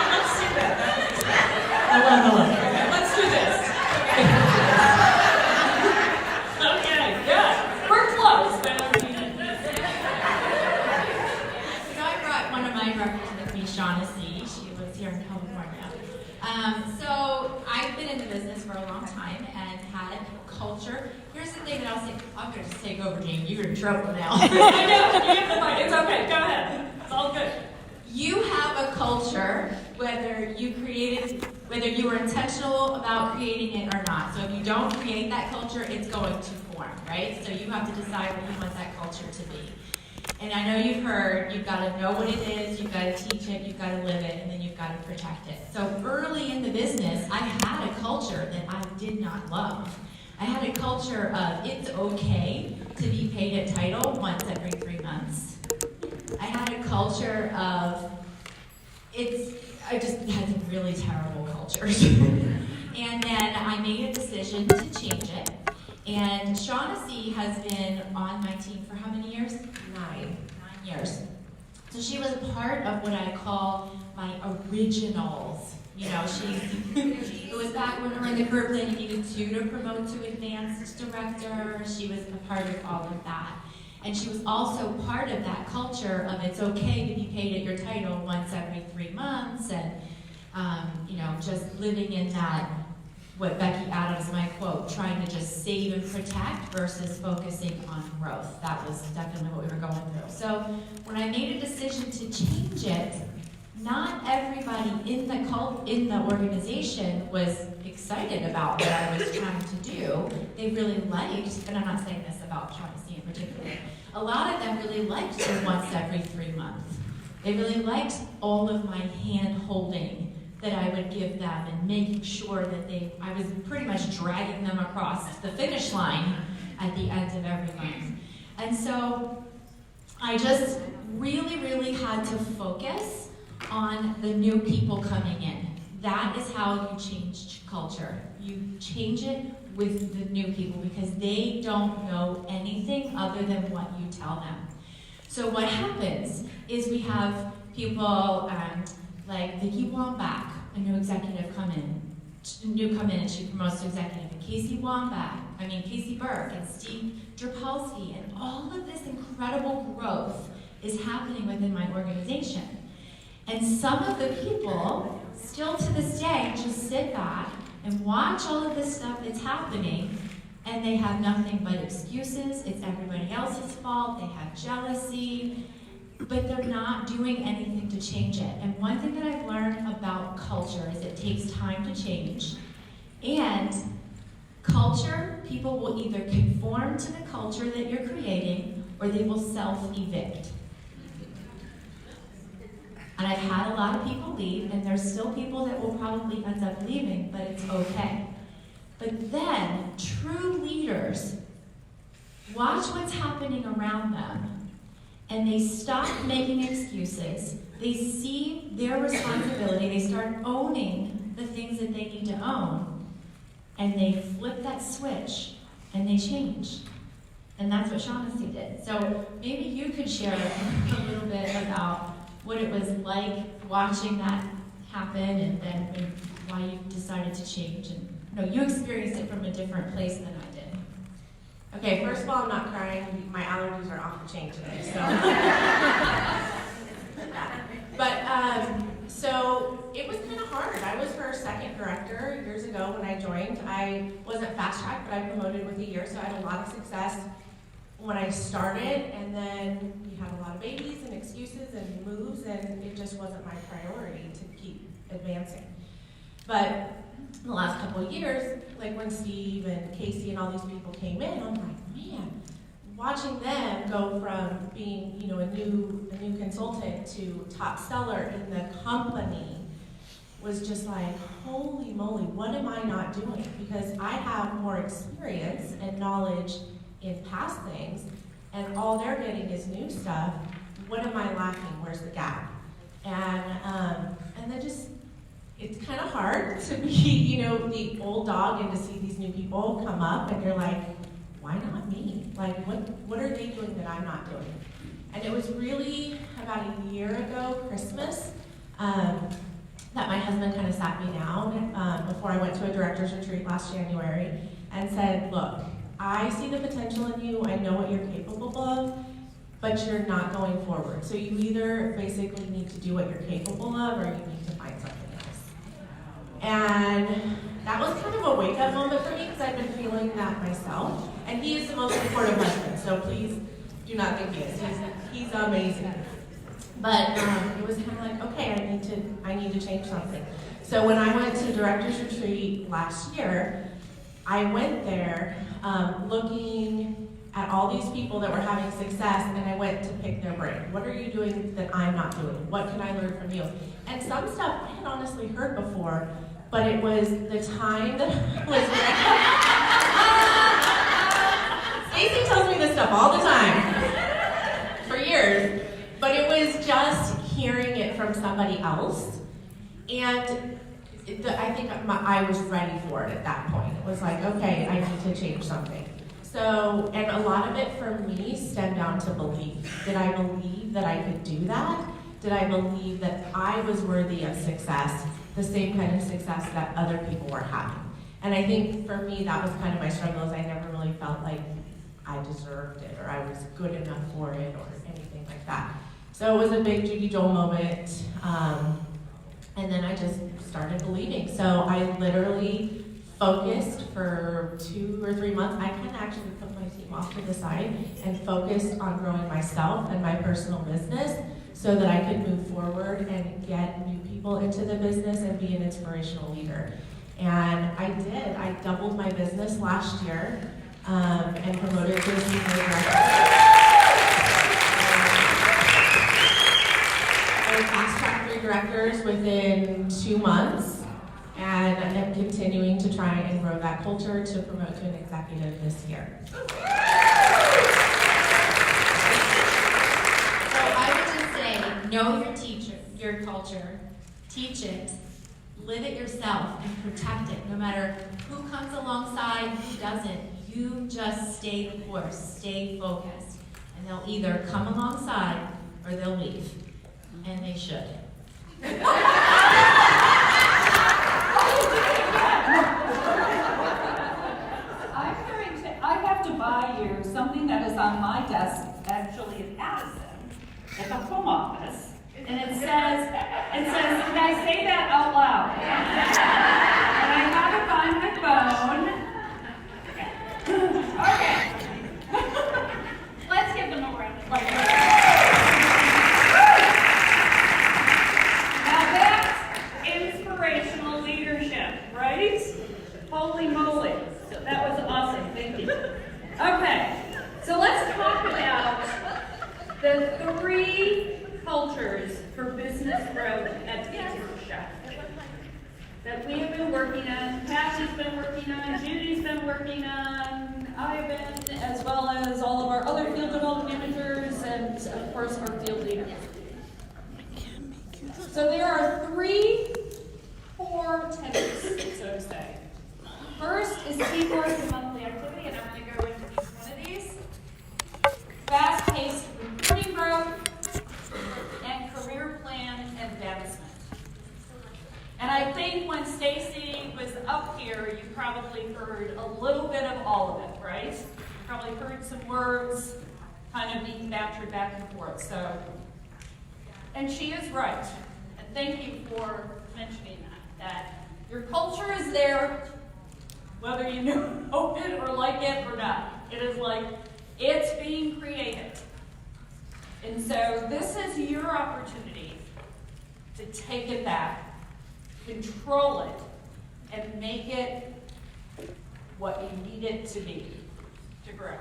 let's do that. I love the look. Let's do this. Okay, good. We're close, but So I brought one of my reps with me, Jonas. She was here in California. So I've been in the business for a long time and had culture. Here's the thing that I'll say. I'm going to just take over, Jane. You're in trouble now. I know, you have the mic. It's okay. Go ahead. It's all good. You have a culture, whether you were intentional about creating it or not. So if you don't create that culture, it's going to form, right? So you have to decide what you want that culture to be. And I know you've heard, you've got to know what it is, you've got to teach it, you've got to live it, and then you've got to protect it. So early in the business, I had a culture that I did not love. I had a culture of it's okay to be paid at title once every 3 months. I had a culture of I just had some really terrible cultures. And then I made a decision to change it. And Shaughnessy has been on my team for how many years? 9 years. So she was a part of what I call my originals. You know, it was back when we were in the group that you needed 2 to promote to advanced director. She was a part of all of that. And she was also part of that culture of it's okay to be paid at your title once every 3 months, and just living in that, what Becky Adams might quote, trying to just save and protect versus focusing on growth. That was definitely what we were going through. So when I made a decision to change it, not everybody in the organization was excited about what I was trying to do. They really liked, and I'm not saying this about Shaughnessy in particular, a lot of them really liked the once every 3 months. They really liked all of my hand holding that I would give them and making sure that I was pretty much dragging them across the finish line at the end of every month. And so I just really, really had to focus on the new people coming in. That is how you change culture. You change it with the new people because they don't know anything other than what you tell them. So what happens is we have people like Vicki Wambach, a new executive come in and she promotes to executive, and Casey Burke and Steve Drapolsky, and all of this incredible growth is happening within my organization. And some of the people, still to this day, just sit back and watch all of this stuff that's happening, and they have nothing but excuses. It's everybody else's fault. They have jealousy, but they're not doing anything to change it. And one thing that I've learned about culture is it takes time to change. And culture, people will either conform to the culture that you're creating, or they will self-evict. And I've had a lot of people leave, and there's still people that will probably end up leaving, but it's okay. But then, true leaders watch what's happening around them, and they stop making excuses. They see their responsibility. They start owning the things that they need to own, and they flip that switch, and they change. And that's what Shaughnessy did. So maybe you could share a little bit about what it was like watching that happen, and then why you decided to change. And you experienced it from a different place than I did. Okay, first of all, I'm not crying. My allergies are off the chain today, so. So it was kind of hard. I was her second director years ago when I joined. I wasn't fast tracked, but I promoted with a year, so I had a lot of success when I started, and then we had a lot of babies and excuses and moves, and it just wasn't my priority to keep advancing. But in the last couple of years, like when Steve and Casey and all these people came in, I'm like, man, watching them go from being, a new consultant to top seller in the company was just like, holy moly, what am I not doing? Because I have more experience and knowledge in past things, and all they're getting is new stuff. What am I lacking? Where's the gap? And then just, it's kind of hard to be, the old dog and to see these new people come up, and you're like, why not me? Like, what are they doing that I'm not doing? And it was really about a year ago, Christmas, that my husband kind of sat me down before I went to a director's retreat last January and said, look, I see the potential in you, I know what you're capable of, but you're not going forward. So you either basically need to do what you're capable of or you need to find something else. And that was kind of a wake-up moment for me because I've been feeling that myself. And he is the most supportive husband, so please do not think he is. He's amazing. But it was kind of like, okay, I need to change something. So when I went to director's retreat last year, I went there looking at all these people that were having success, and I went to pick their brain. What are you doing that I'm not doing? What can I learn from you? And some stuff I had honestly heard before, but it was the time that I was Stacey tells me this stuff all the time, for years, but it was just hearing it from somebody else, and I think I was ready for it at that point. It was like, okay, I need to change something. So, and a lot of it for me stemmed down to belief. Did I believe that I could do that? Did I believe that I was worthy of success, the same kind of success that other people were having? And I think for me, that was kind of my struggle, is I never really felt like I deserved it or I was good enough for it or anything like that. So it was a big Judy Joel moment. And then I just started believing. So I literally focused for 2 or 3 months. I can actually put my team off to the side and focused on growing myself and my personal business so that I could move forward and get new people into the business and be an inspirational leader. And I did. I doubled my business last year and promoted to a senior director. I fast-tracked 3 directors within 2 months, and I'm continuing to try and grow that culture to promote to an executive this year. So I would just say, know your teacher, your culture, teach it, live it yourself, and protect it. No matter who comes alongside, who doesn't, you just stay the course, stay focused, and they'll either come alongside or they'll leave, and they should. I have to buy you something that is on my desk, actually in Addison, at the home office, and it says, can I say that out loud? And I have it on my phone. Okay. Let's give them a round of applause. Now that's inspirational leadership, right? Holy moly. That was awesome. Thank you. Okay. So let's talk about the 3 cultures for business growth at Pampered that we have been working on. Patty's been working on, Judy's been working on, I've been, as well as all of our other field development managers and, of course, our field leaders. So there are 3 core tenets, so to say. First is teamwork and monthly activity, and I'm going to go into each one of these. Fast-paced recruiting growth and career plan advancement. And I think when Stacy was up here, you probably heard a little bit of all of it, right? You probably heard some words kind of being battered back and forth. So, and she is right. And thank you for mentioning that your culture is there, whether you know it or like it or not. It is like, it's being created. And so this is your opportunity to take it back, control it, and make it what you need it to be to grow.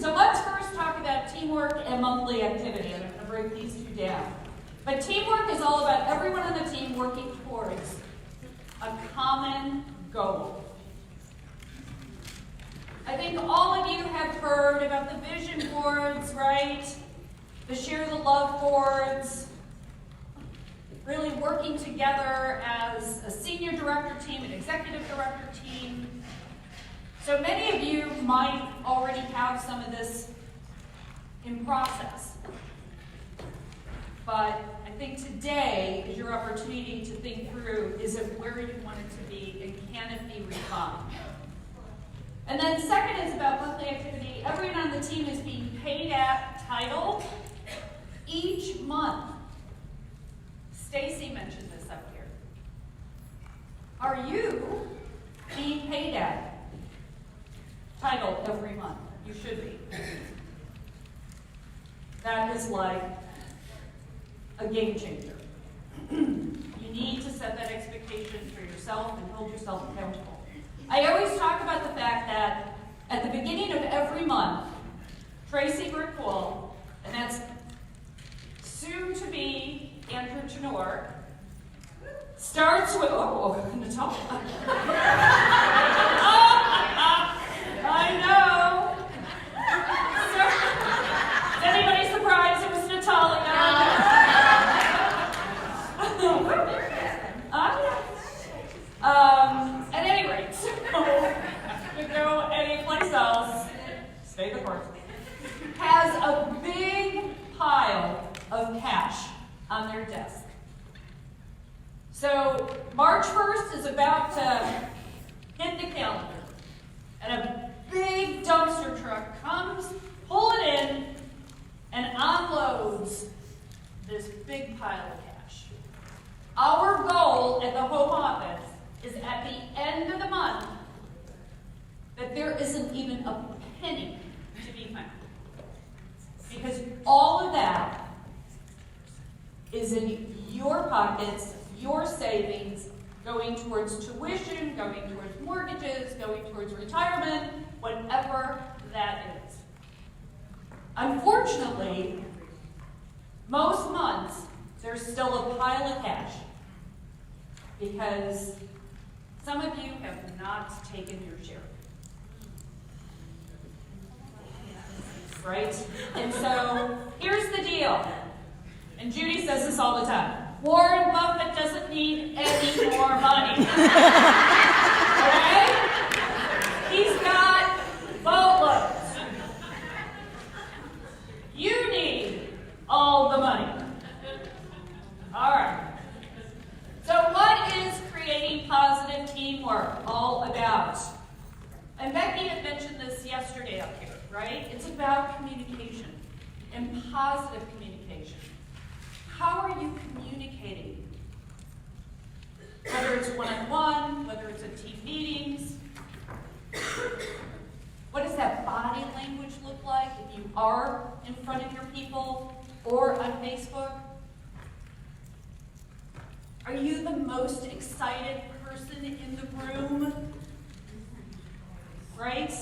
So let's first talk about teamwork and monthly activity. I'm going to break these 2 down. But teamwork is all about everyone on the team working towards a common goal. I think all of you have heard about the vision boards, right? The Share the Love boards. Really working together as a senior director team, an executive director team. So many of you might already have some of this in process. But I think today is your opportunity to think through, is it where you want it to be, and can it be refined? And then second is about monthly activity. Everyone on the team is being paid at title each month. Stacy mentioned this up here. Are you being paid at title every month? You should be. That is like a game changer. You need to set that expectation for yourself and hold yourself accountable. I always talk about the fact that at the beginning of every month, Tracy Brickwool, and that's soon to be Andrew Tenor, starts with, Natalia. I know. Is anybody surprised it was Natalia? At any rate, so to go anyplace else, stay the course, has a big pile of cash on their desk. So March 1st is about to hit the calendar, and a big dumpster truck comes, pull it in, and unloads this big pile of cash. Our goal at the home office is at the end of the month that there isn't even a penny to be found. Because all of that is in your pockets, your savings, going towards tuition, going towards mortgages, going towards retirement, whatever that is. Unfortunately, most months, there's still a pile of cash because some of you have not taken your share. Right? And so, here's the deal. And Judy says this all the time. Warren Buffett doesn't need any more money. Okay? He's got boatloads. You need all the money. All right. So what is creating positive teamwork all about? And Becky had mentioned this yesterday up here, right? It's about communication and positive communication. How are you communicating? Whether it's one-on-one, whether it's at team meetings. What does that body language look like if you are in front of your people or on Facebook? Are you the most excited person in the room? Right?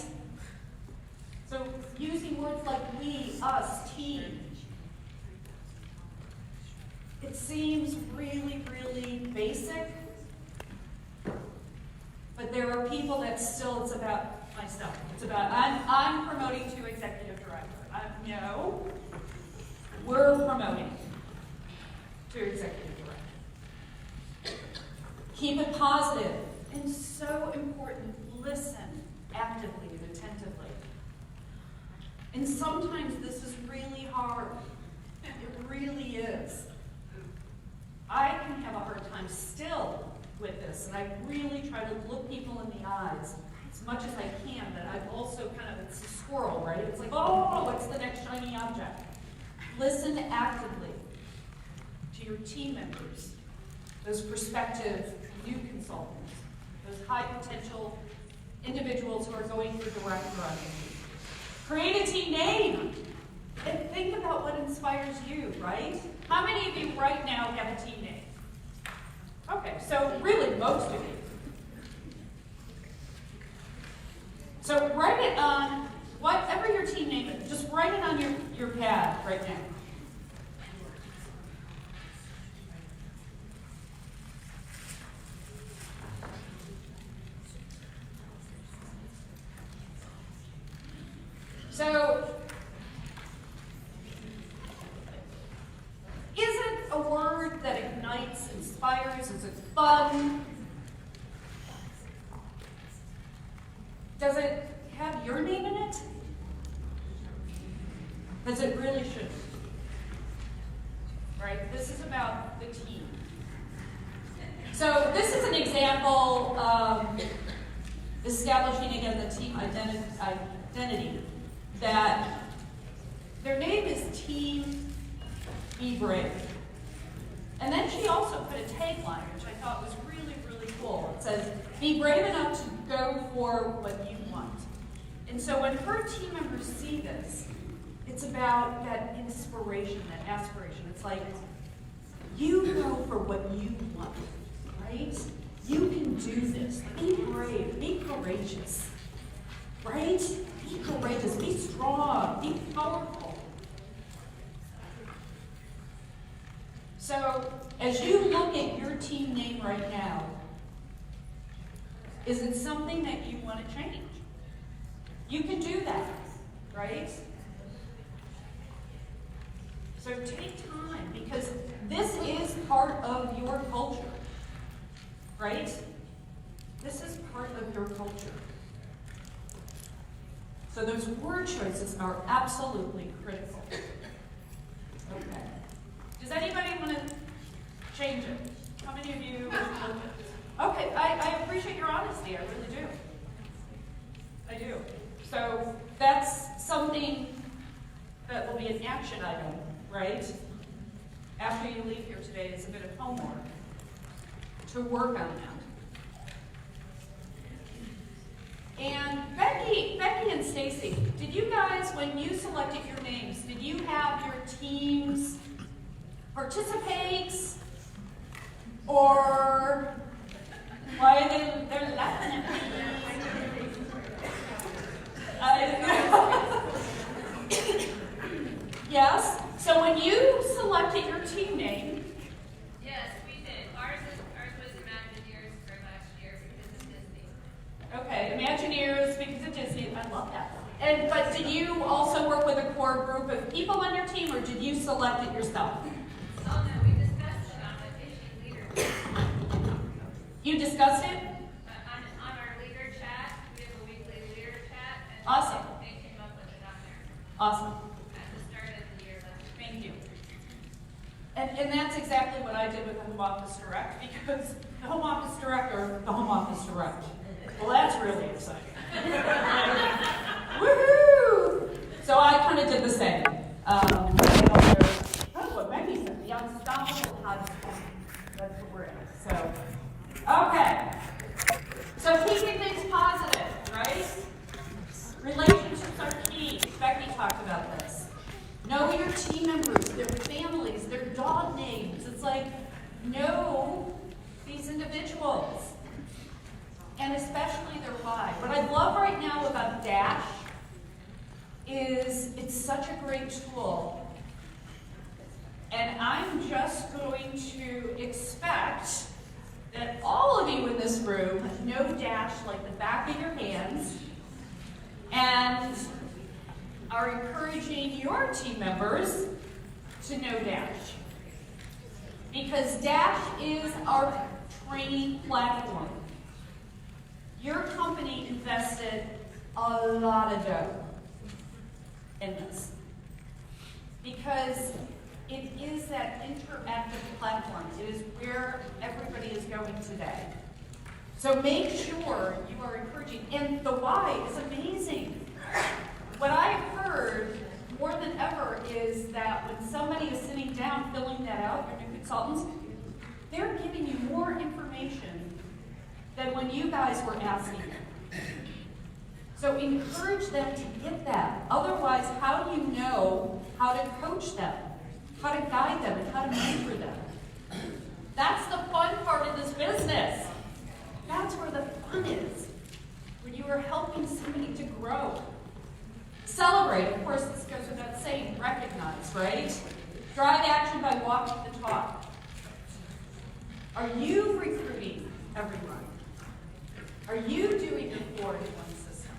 So using words like we, us, team. It seems really, really basic, but there are people that still, it's about myself. It's about, I'm promoting to executive director. No, we're promoting to executive director. Keep it positive, and so important, listen actively and attentively. And sometimes this is really hard. It really is. I can have a hard time still with this, and I really try to look people in the eyes as much as I can, but I've also it's a squirrel, right? It's like, oh, what's the next shiny object? Listen actively to your team members, those prospective new consultants, those high potential individuals who are going through director on you. Create a team name. And think about what inspires you, right? How many of you right now have a team name? Okay, so really most of you. So write it on, whatever your team name is, just write it on your pad right now. So, is it a word that ignites, inspires? Is it fun? Does it have your name in it? because it really shouldn't. Right? This is about the team. So this is an example of establishing, again, the team identity, that their name is Team Be Brave. And then she also put a tagline, which I thought was really, really cool. It says, be brave enough to go for what you want. And so when her team members see this, it's about that inspiration, that aspiration. It's like, you go for what you want, right? You can do this. Be brave, be courageous, right? Be courageous, be strong, be powerful. So, as you look at your team name right now, is it something that you want to change? You can do that, right? So take time, because this is part of your culture, right? This is part of your culture. So those word choices are absolutely critical. Okay. Does anybody want to change it? How many of you? Okay, I appreciate your honesty. I really do. I do. So that's something that will be an action item, right? After you leave here today, it's a bit of homework to work on that. And Becky and Stacy, did you guys, when you selected your names, did you have your teams participate, or why are they're laughing at me? Yes. So when you selected your team name, Yes, we did. Ours was Imagineers for last year because of Disney. okay, Imagineers because of Disney. I love that. But did you also work with a core group of people on your team, or did you select it yourself? Oh no, we discussed it on the issue leader. You discussed it? On our leader chat, we have a weekly leader chat. And Awesome. They came up with it on there Awesome. at the start of the year last year. Thank you. And that's exactly what I did with the Home Office Direct, because the Home Office Director, the Home Office Direct. Well, that's really exciting. Woohoo! So I kind of did the same. What Maggie said, the unstoppable husband. That's what we're in. So, okay. So keeping things positive, right? Relationships are key. Becky talked about this. Know your team members, their families, their dog names. It's like, know these individuals. And especially their why. What I love right now about Dash is it's such a great tool. And I'm just going to expect that all of you in this room know Dash like the back of your hands and are encouraging your team members to know Dash. Because Dash is our training platform. Your company invested a lot of dough in this. Because it is that interactive platform. It is where everybody is going today. So make sure you are encouraging. And the why is amazing. What I've heard more than ever is that when somebody is sitting down filling that out, your new consultants, they're giving you more information than when you guys were asking them. So encourage them to get that. Otherwise, how do you know how to coach them, how to guide them, and how to mentor them? That's the fun part of this business. That's where the fun is, when you are helping somebody to grow. Celebrate, of course, this goes without saying, recognize, right? Drive action by walking the talk. Are you recruiting everyone? Are you doing the 4-in-1 system?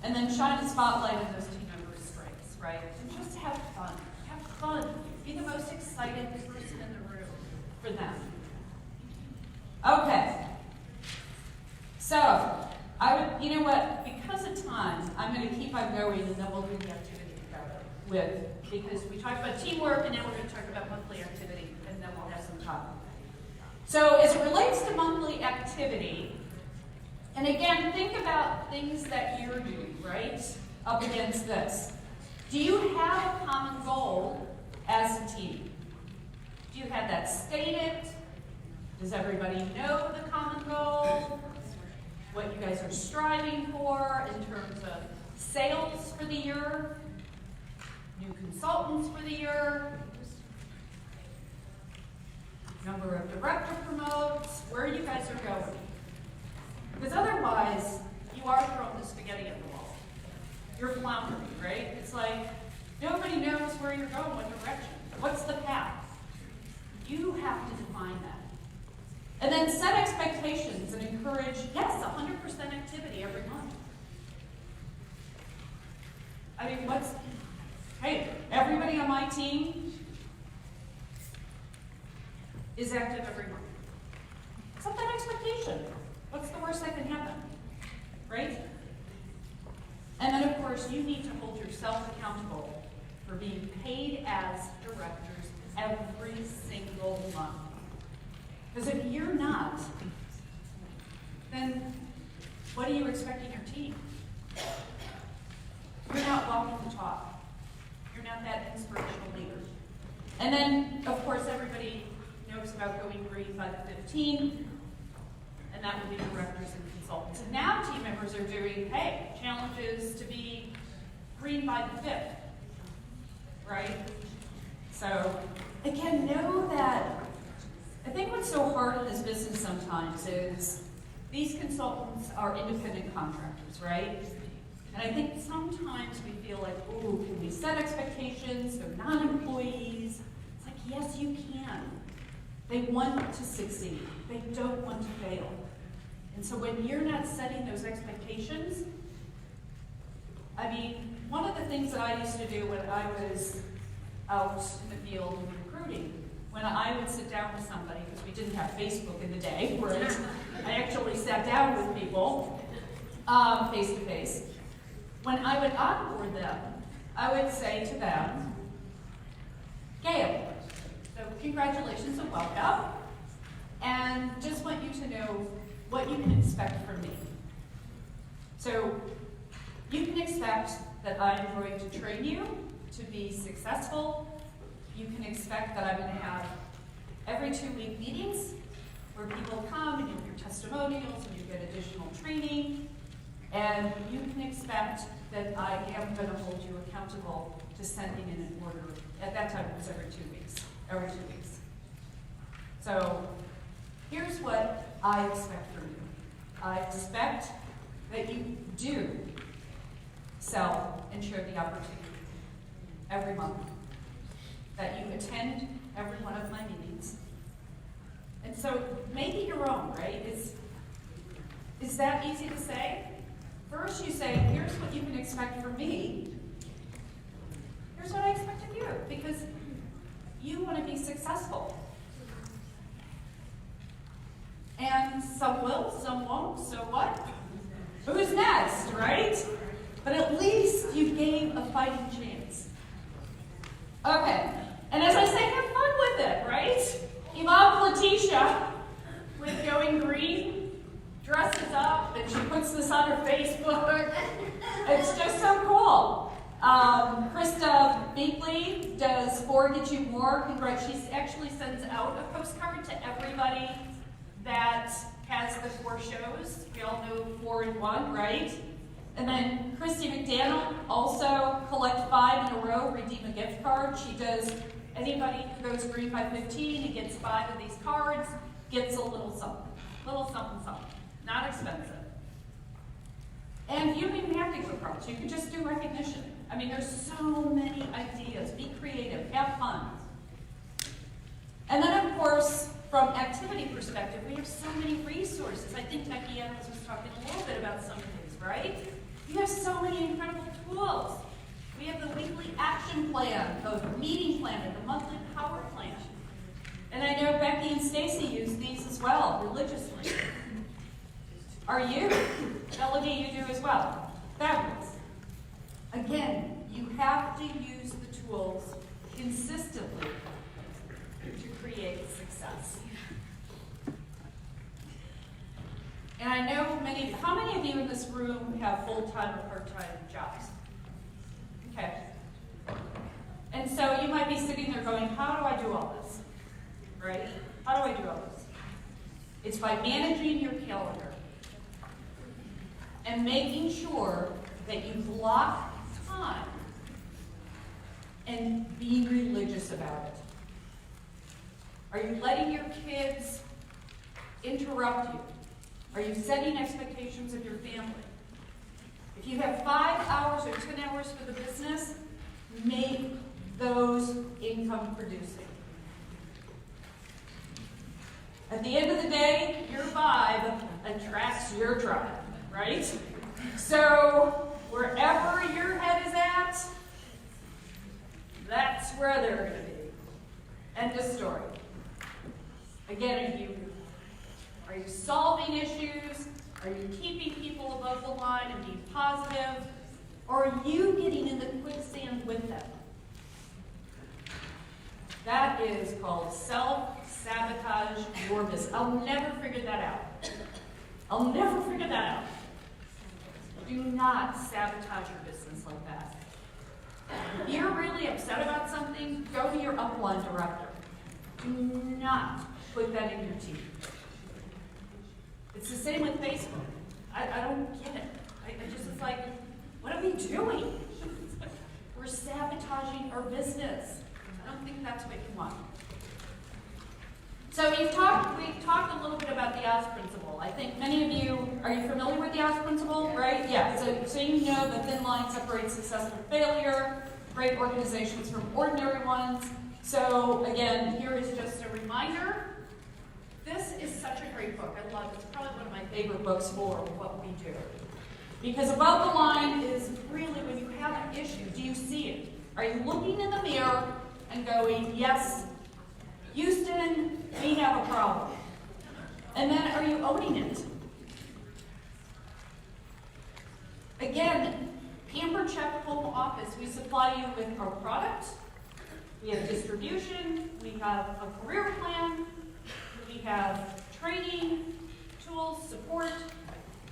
And then shine a spotlight on those team members' strengths, right? And just have fun. Have fun. Be the most excited person in the room for them. Okay. So, you know what? Because of time, I'm going to keep on going and then we'll do the activity. with, because we talked about teamwork and now we're going to talk about monthly activity, and then we'll have some time. So as it relates to monthly activity, and again, think about things that you're doing, right, up against this. Do you have a common goal as a team? Do you have that stated? Does everybody know the common goal? What you guys are striving for in terms of sales for the year? New consultants for the year? Number of director promotes? Where you guys are going? Because otherwise, you are throwing the spaghetti at the wall. You're floundering, right? It's like nobody knows where you're going, what direction. What's the path? You have to define that. And then set expectations and encourage, yes, 100% activity every month. I mean, hey, everybody on my team is active every month. Set that expectation. What's the worst that can happen, right? And then, of course, you need to hold yourself accountable for being paid as directors every single month. Because if you're not, then what are you expecting your team? You're not walking the talk. You're not that inspirational leader. And then, of course, everybody knows about going green by the 15th, and that would be directors and consultants. And now team members are doing, hey, challenges to be green by the 5th, right? So, again, know that I think what's so hard in this business sometimes is these consultants are independent contractors, right? And I think sometimes we feel like, ooh, can we set expectations? They're not employees. It's like, yes, you can. They want to succeed. They don't want to fail. And so when you're not setting those expectations, I mean, one of the things that I used to do when I was out in the field recruiting, when I would sit down with somebody, because we didn't have Facebook in the day, right? I actually sat down with people face to face. When I would onboard them, I would say to them, Gail, so congratulations and welcome, and just want you to know what you can expect from me. So you can expect that I'm going to train you to be successful. You can expect that I'm going to have every 2-week meetings where people come and you give your testimonials and you get additional training. And you can expect that I am going to hold you accountable to sending in an order. At that time, it was every 2 weeks. Every 2 weeks. So here's what I expect from you. I expect that you do sell and share the opportunity every month. That you attend every one of my meetings. And so make it your own, right? Is that easy to say? First you say, here's what you can expect from me. Here's what I expect of you. Because you want to be successful. And some will, some won't, so what? Who's next, right? But at least you gave a fighting chance. Okay, and as I say, have fun with it, right? Imam Letitia, with Going Green, dresses up and she puts this on her Facebook. It's just so cool. Krista Beakley does 4 Get You More. Congrats. She actually sends out a postcard to everybody that has the 4 shows. We all know 4 in 1, right? And then Christy McDaniel, also collect 5 in a row, redeem a gift card. She does, anybody who goes green by 15 and gets 5 of these cards, gets a little something. Little something, something. Not expensive. And you don't even have to go cards. You can just do recognition. I mean, there's so many ideas. Be creative. Have fun. And then, of course, from activity perspective, we have so many resources. I think Becky Evans was talking a little bit about some of these, right? You have so many incredible tools. We have the weekly action plan, the meeting plan, and the monthly power plan. And I know Becky and Stacy use these as well, religiously. Are you? Melody, you do as well. Fabulous. Again, You have to use the tools consistently to create success. And I know how many of you in this room have full-time or part-time jobs? Okay. And so you might be sitting there going, how do I do all this? Right? How do I do all this? It's by managing your calendar and making sure that you block time and be religious about it. Are you letting your kids interrupt you? Are you setting expectations of your family? If you have 5 hours or 10 hours for the business, make those income producing. At the end of the day, your vibe attracts your tribe, right? So wherever your head is at, that's where they're going to be. End of story. Again, are you solving issues? Are you keeping people above the line and being positive? Or are you getting in the quicksand with them? That is called self-sabotage your business. I'll never figure that out. I'll never figure that out. Do not sabotage your business like that. If you're really upset about something, go to your upline director. Do not put that in your team. It's the same with Facebook. I don't get it. It's like, what are we doing? We're sabotaging our business. I don't think that's what you want. So we've talked a little bit about the Oz principle. I think many of you, are you familiar with the Oz principle, right? Yeah, so you know the thin line separates success from failure, great organizations from ordinary ones. So again, here is just a reminder. This is such a great book. I love it. It's probably one of my favorite books for what we do. Because above the line is really when you have an issue, do you see it? Are you looking in the mirror and going, yes, Houston, we have a problem? And then are you owning it? Again, Pampered Check Home Office, we supply you with our product, we have distribution, we have a career plan, we have training, tools, support,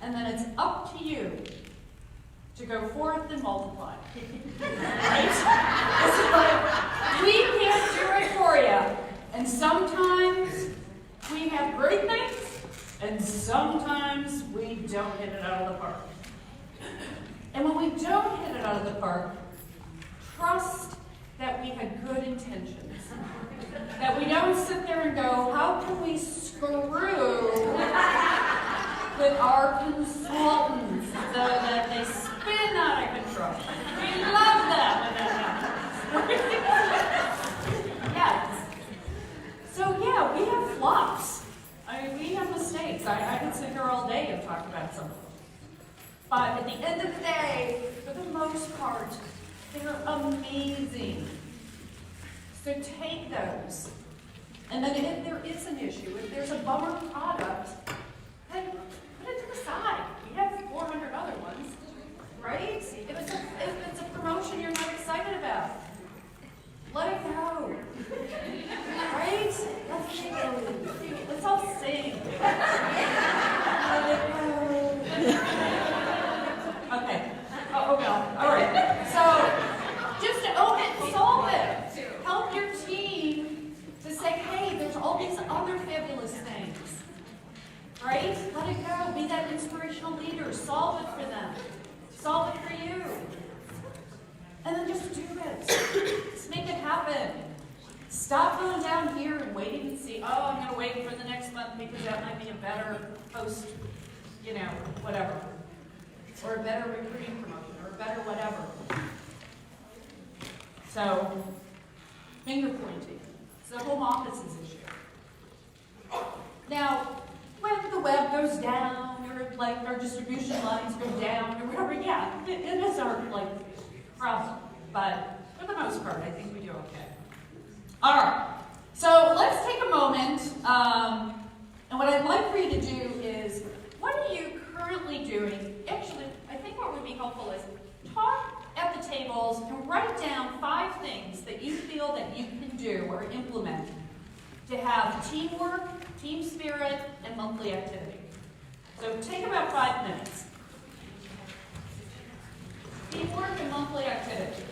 and then it's up to you to go forth and multiply. Right? We can't do it for you. And sometimes we have great things, and sometimes we don't hit it out of the park. And when we don't hit it out of the park, trust that we had good intentions. That we don't sit there and go, how can we screw with our consultants so that they spin out of control? We love that when that happens. Yes. So yeah, we have flops. I mean, we have mistakes. I could sit here all day and talk about some of them. But at the end of the day, for the most part, they're amazing. So take those. And then if there is an issue, if there's a bummer product, then put it to the side. We have 400 other ones, right? If it's a promotion you're not excited about, let it go. Right? Let's all sing. Let it go. Okay. Oh well. All right. So just own it, solve it. Help your team to say, hey, there's all these other fabulous things. Right? Let it go. Be that inspirational leader. Solve it for them. Solve it for you. And then just do it. Just make it happen. Stop going down here and waiting and see, oh, I'm going to wait for the next month because that might be a better post, whatever. Or a better recruiting promotion, or a better whatever. So, finger pointing. It's the home office's issue. Now, when the web goes down, or like our distribution lines go down, or whatever, yeah, it is our problem. But for the most part, I think we do okay. All right. So let's take a moment, and what I'd like for you to do is, what are you currently doing? Actually, I think what would be helpful is talk at the tables and write down 5 things that you feel that you can do or implement to have teamwork, team spirit, and monthly activity. So take about 5 minutes. Teamwork and monthly activity.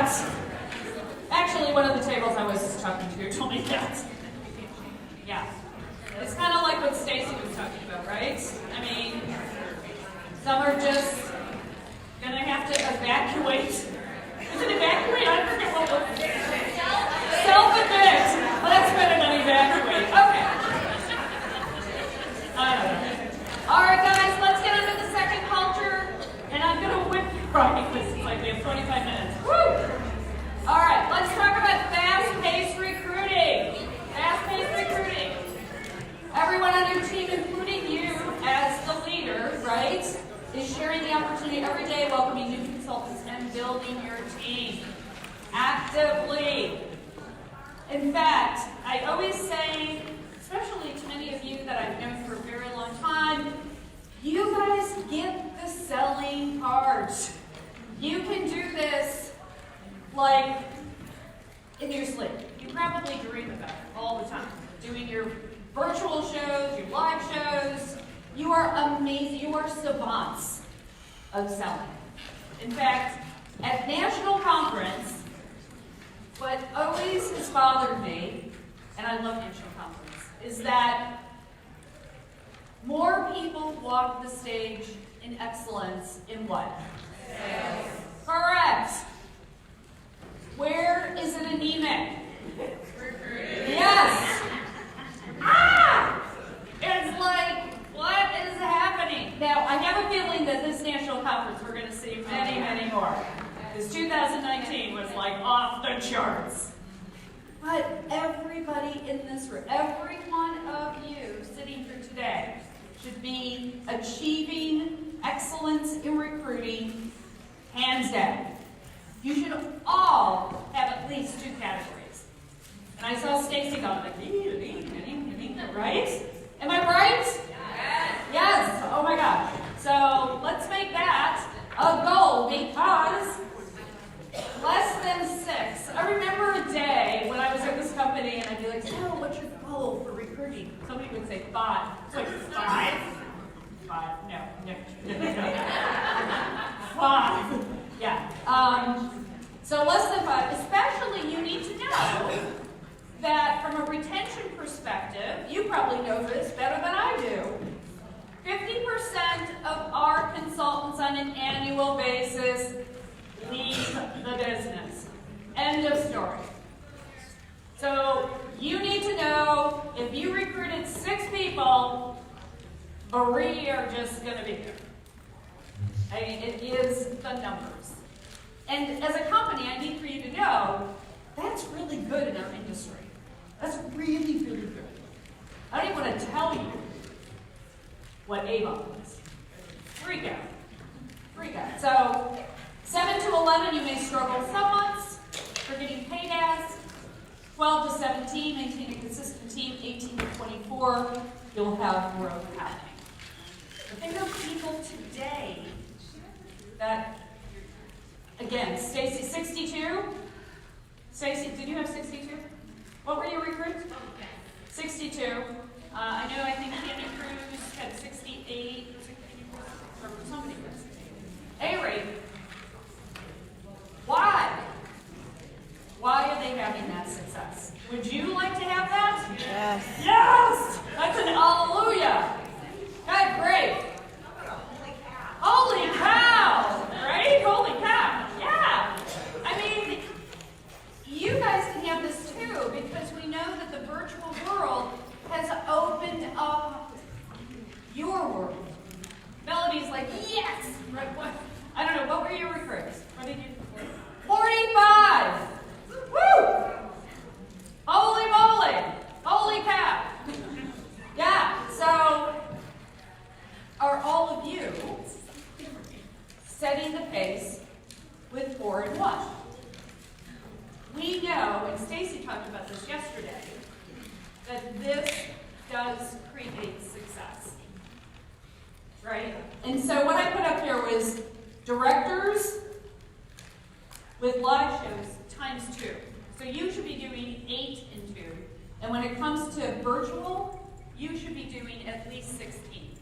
that. Actually, one of the tables I was talking to told me that. Yeah. It's kind of like what Stacy was talking about, right? I mean, some are just going to have to evacuate. Is it evacuate? I forget what was it. Self-evict. Well, that's better than evacuate. Okay. I don't know. All right, guys, let's get into the second culture. And I'm going to whip you right because it's like we have 25 minutes. Woo! All right, let's talk about fast-paced recruiting. Fast-paced recruiting. Everyone on your team, including you as the leader, right, is sharing the opportunity every day, welcoming new consultants and building your team actively. In fact, I always say, especially to many of you that I've known for a very long time, you guys get the selling part. You can do this like in your sleep. You probably dream about it all the time. Doing your virtual shows, your live shows. You are amazing. You are savants of selling. In fact, at national conference, what always has bothered me, and I love national conference, is that more people walk the stage in excellence in what? Sales. Correct. Where is it anemic? Yes. It's like, what is happening? Now, I have a feeling that this national conference we're going to see many, many more. Because 2019 was like off the charts. But everybody in this room, every one of you sitting here today should be achieving excellence in recruiting, hands down. You should all have at least 2 categories. And I saw Stacy going like, right? Am I right? Yes. Yes. Oh my gosh. So let's make that a goal because less than 6. I remember a day when I was at this company and I'd be like, so what's your goal for recruiting? Somebody would say 5. It's like 5. 5. No. 5. Yeah. So less than 5. Especially you need to know that from a retention perspective, you probably know this better than I do. 50% of our consultants on an annual basis leave the business. End of story. So you need to know if you recruited 6 people, 3 are just going to be there. I mean, it is the numbers. And as a company, I need for you to know that's really good in our industry. That's really, really good. I don't even want to tell you what Avon is. Freak out. Freak out. So 7 to 11, you may struggle some months for getting paid as. 12 to 17, maintain a consistent team. 18 to 24, you'll have growth happening. But there are people today that, again, Stacy, 62. Stacy, did you have 62? What were your recruits? 62. I know, I think Candy Cruz had 68. Or somebody was 68. A-rate. Why? Why are they having that success? Would you like to have that? Yes. Yes! That's an hallelujah. God, great. Holy cow! Right? Holy cow. Yeah. I mean, you guys can have this too because we know that the virtual world has opened up your world. Melody's like, yes! Right, what? I don't know, what were your recruits? What did you? 45! Woo! Holy moly! Holy cow! Yeah, so are all of you setting the pace with 4 and 1? We know, and Stacy talked about this yesterday, that this does create success. Right? And so what I put up here was directors with live shows times 2. So you should be doing 8 and 2. And when it comes to virtual, you should be doing at least 16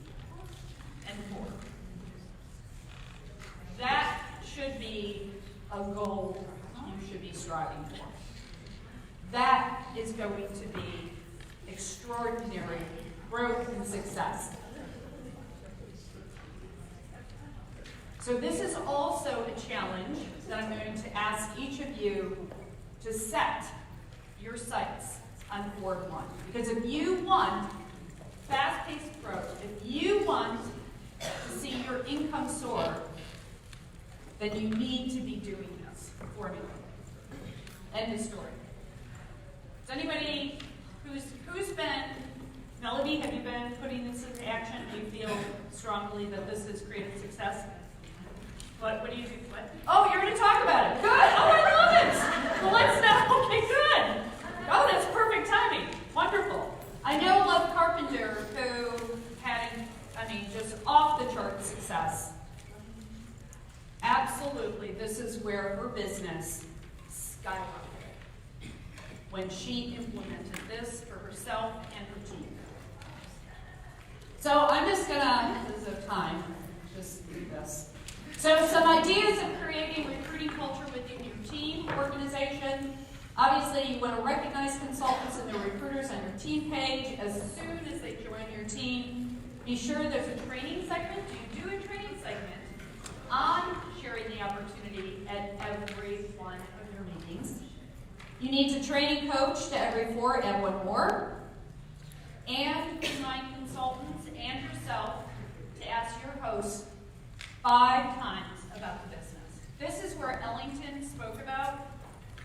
and 4. That should be a goal you should be striving for. That is going to be extraordinary growth and success. So this is also a challenge that I'm going to ask each of you to set your sights on Board 1. Because if you want fast-paced approach, if you want to see your income soar, then you need to be doing this formula. End of story. Is anybody who's been, Melody, have you been putting this into action? Do you feel strongly that this has created success? What do you do? What? Oh, you're going to talk about it. Good. Oh, I love it. Well, let's know. Okay, good. Oh, that's perfect timing. Wonderful. I know Love Carpenter, who had, just off the chart success. Absolutely, this is where her business skyrocketed when she implemented this for herself and her team. So I'm just gonna, because of time, just do this. So some ideas of creating recruiting culture within your team organization. Obviously, you want to recognize consultants and their recruiters on your team page as soon as they join your team. Be sure there's a training segment. You do a training segment on sharing the opportunity at every one of your meetings. You need to training coach to every 4, add 1 more. And remind consultants and yourself to ask your host 5 times about the business. This is where Ellington spoke about.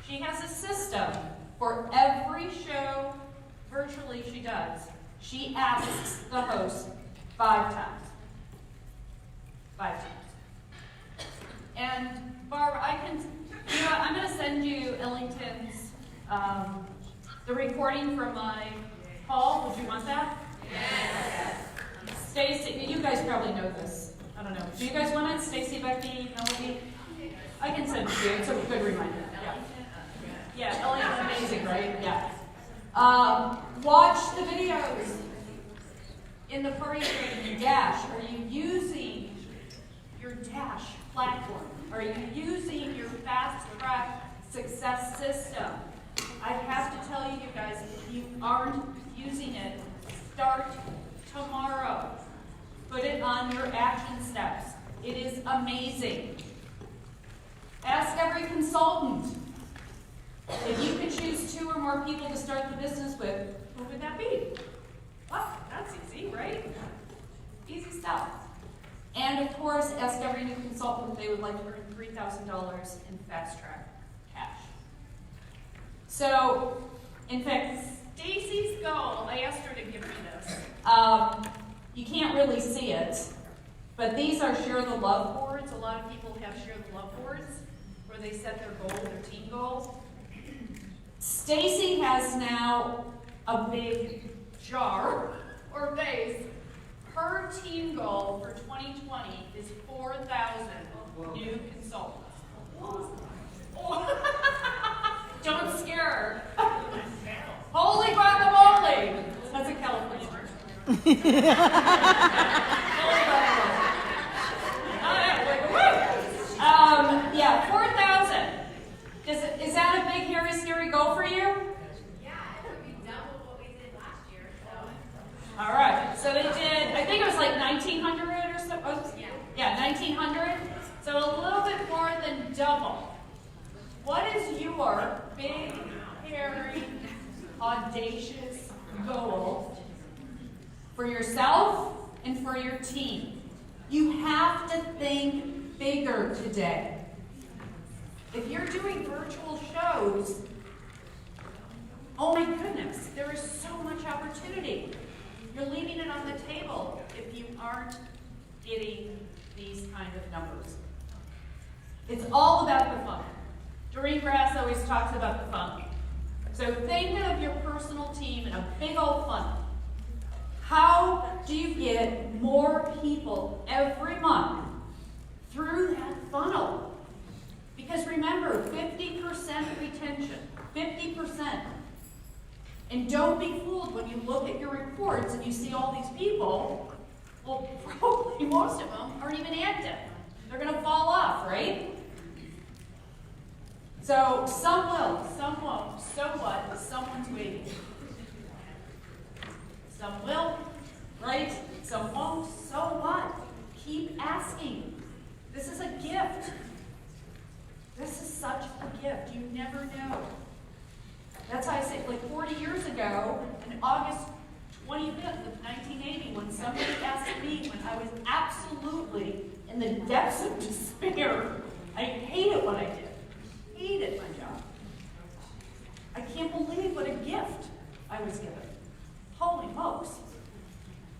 She has a system for every show virtually she does. She asks the host 5 times. 5 times. And Barbara, I'm going to send you Ellington's, the recording from my call. Would you want that? Yes. Stacy, you guys probably know this. I don't know. Do you guys want it? Stacy, Becky, Melody? I can send it to you. It's a good reminder. Yeah, Ellington's amazing, right? Yeah. Watch the videos in the party training, Dash. Are you using your Dash platform? Are you using your fast track success system? I have to tell you guys, if you aren't using it, start tomorrow. Put it on your action steps. It is amazing. Ask every consultant. If you could choose 2 or more people to start the business with, who would that be? Well, that's easy, right? Easy stuff. And of course, ask every new consultant if they would like to earn $3,000 in fast track cash. So, in fact, Stacy's goal, I asked her to give me this. You can't really see it, but these are Share the Love boards. A lot of people have Share the Love boards where they set their goals, their team goals. Stacy has now a big jar or vase. Her team goal for 2020 is 4,000 new consultants. Don't scare her. Holy guacamole! That's a California version. Yeah, 4,000. Is that a big, hairy, scary goal for you? Yeah, it would be double what we did last year, so. All right. So they did, I think it was like 1,900 or something. Yeah, 1,900. So a little bit more than double. What is your big, hairy, audacious goal for yourself and for your team? You have to think bigger today. If you're doing virtual shows, oh my goodness, there is so much opportunity. You're leaving it on the table if you aren't getting these kind of numbers. It's all about the fun. Doreen Grass always talks about the fun. So think of your personal team in a big old funnel. How do you get more people every month through that funnel? Because remember, 50% retention, 50%. And don't be fooled when you look at your reports and you see all these people, well, probably most of them aren't even active. They're going to fall off, right? So some will, some won't. So what? Someone's waiting. Some will, right? Some won't. So what? Keep asking. This is a gift. This is such a gift. You never know. That's why I say, like 40 years ago, in August 25th of 1980, when somebody asked me, when I was absolutely in the depths of despair, I hated what I did. Hated my job. I can't believe what a gift I was given. Holy smokes.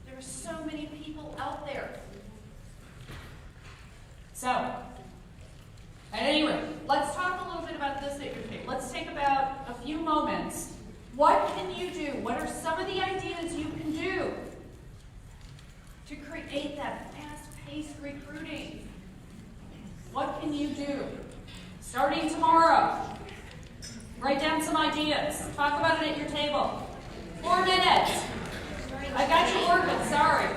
There are so many people out there. So, at any rate, let's talk a little bit about this at your table. Let's take about a few moments. What can you do? What are some of the ideas you can do to create that fast-paced recruiting? What can you do? Starting tomorrow, write down some ideas. Talk about it at your table. 4 minutes. I got you working, sorry.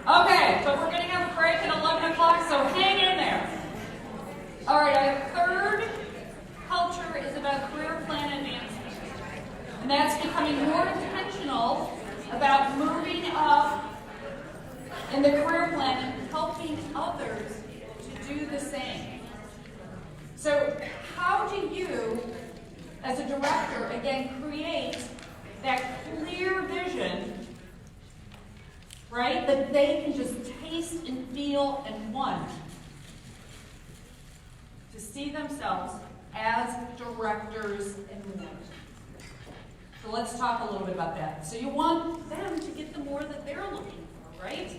Okay, but we're going to have a break at 11 o'clock, so hang in there. All right, our third culture is about career plan advancement. And that's becoming more intentional about moving up in the career plan and helping others to do the same. So how do you, as a director, again, create that clear vision, right, that they can just taste and feel and want to see themselves as directors and leaders? So let's talk a little bit about that. So you want them to get the more that they're looking for, right?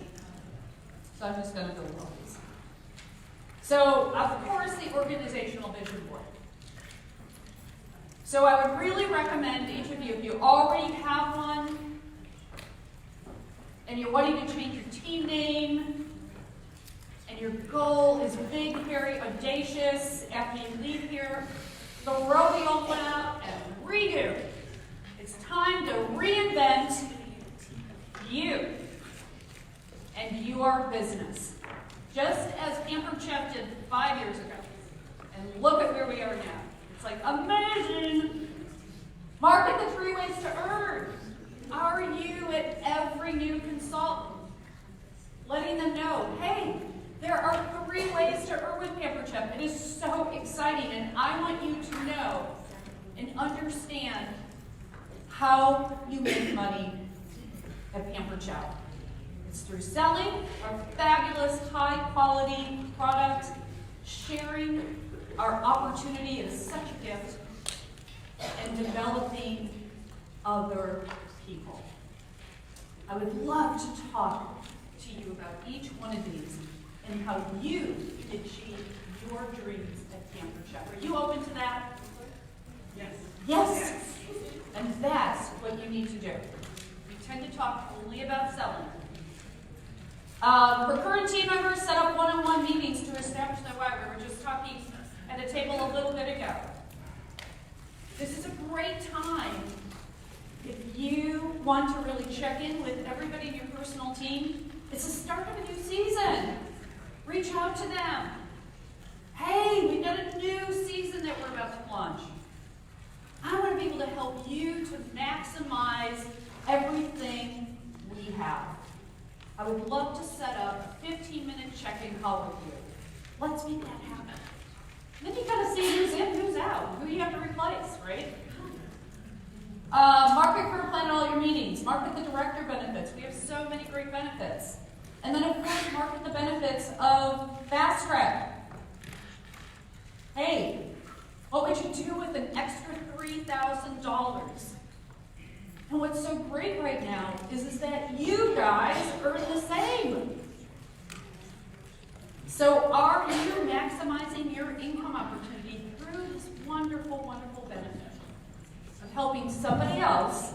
So I'm just going to go through all these. So, of course, the organizational vision board. So I would really recommend each of you, if you already have one, and you're wanting to change your team name, and and your goal is big, hairy, audacious, after you leave here, throw the old one out and redo. It's time to reinvent you and your business. Just as Pampered Chef did 5 years ago. And look at where we are now. It's like amazing. Market the 3 ways to earn. Are you at every new consultant letting them know, hey, there are 3 ways to earn with Pampered Chef. It is so exciting, and I want you to know and understand how you make money at Pampered Chef. It's through selling our fabulous, high-quality product, sharing our opportunity is such a gift, and developing other people. I would love to talk to you about each one of these and how you can achieve your dreams at Pampered Chef. Are you open to that? Yes. Yes. And that's what you need to do. We tend to talk only about selling. For current team members, set up one-on-one meetings to establish their why. We were just talking at a table a little bit ago. This is a great time if you want to really check in with everybody in your personal team. It's the start of a new season. Reach out to them. Hey, we've got a new season that we're about to launch. I want to be able to help you to maximize everything we have. I would love to set up a 15-minute check-in call with you. Let's make that happen. Then you got to see who's in, who's out, who you have to replace, right? Market current plan all your meetings. Market the director benefits. We have so many great benefits. And then, of course, market the benefits of Fast Track. Hey, what would you do with an extra $3,000? And what's so great right now is that you guys earn the same. So are you maximizing your income opportunity through this wonderful, wonderful benefit of helping somebody else,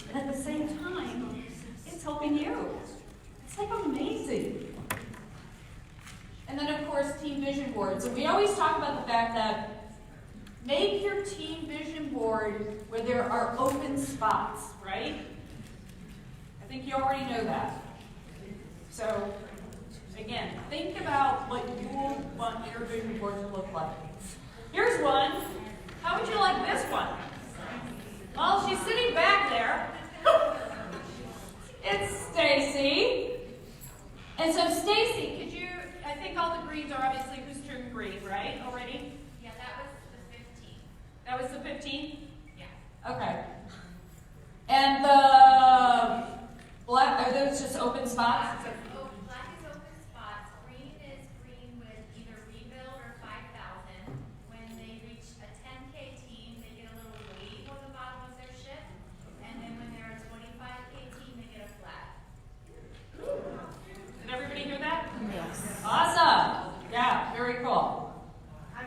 and at the same time, it's helping you? It's like amazing. And then, of course, team vision boards. And we always talk about the fact that make your team vision board where there are open spots, right? I think you already know that. So, again, think about what you want your vision board to look like. Here's one. How would you like this one? Well, she's sitting back there. It's Stacy. And so, Stacy, could you, I think all the greens are obviously who's turned green, right, already? Yeah, that was the 15. That was the 15? Yeah. Okay. And the black, are those just open spots? Oh, black is open spots. Green is green with either rebuild or 5,000. When they reach a 10K team, they get a little wave on the bottom of their ship. And then when they're a 25K team, they get a flag. Did everybody hear that? Yes. Awesome. Yeah, very cool.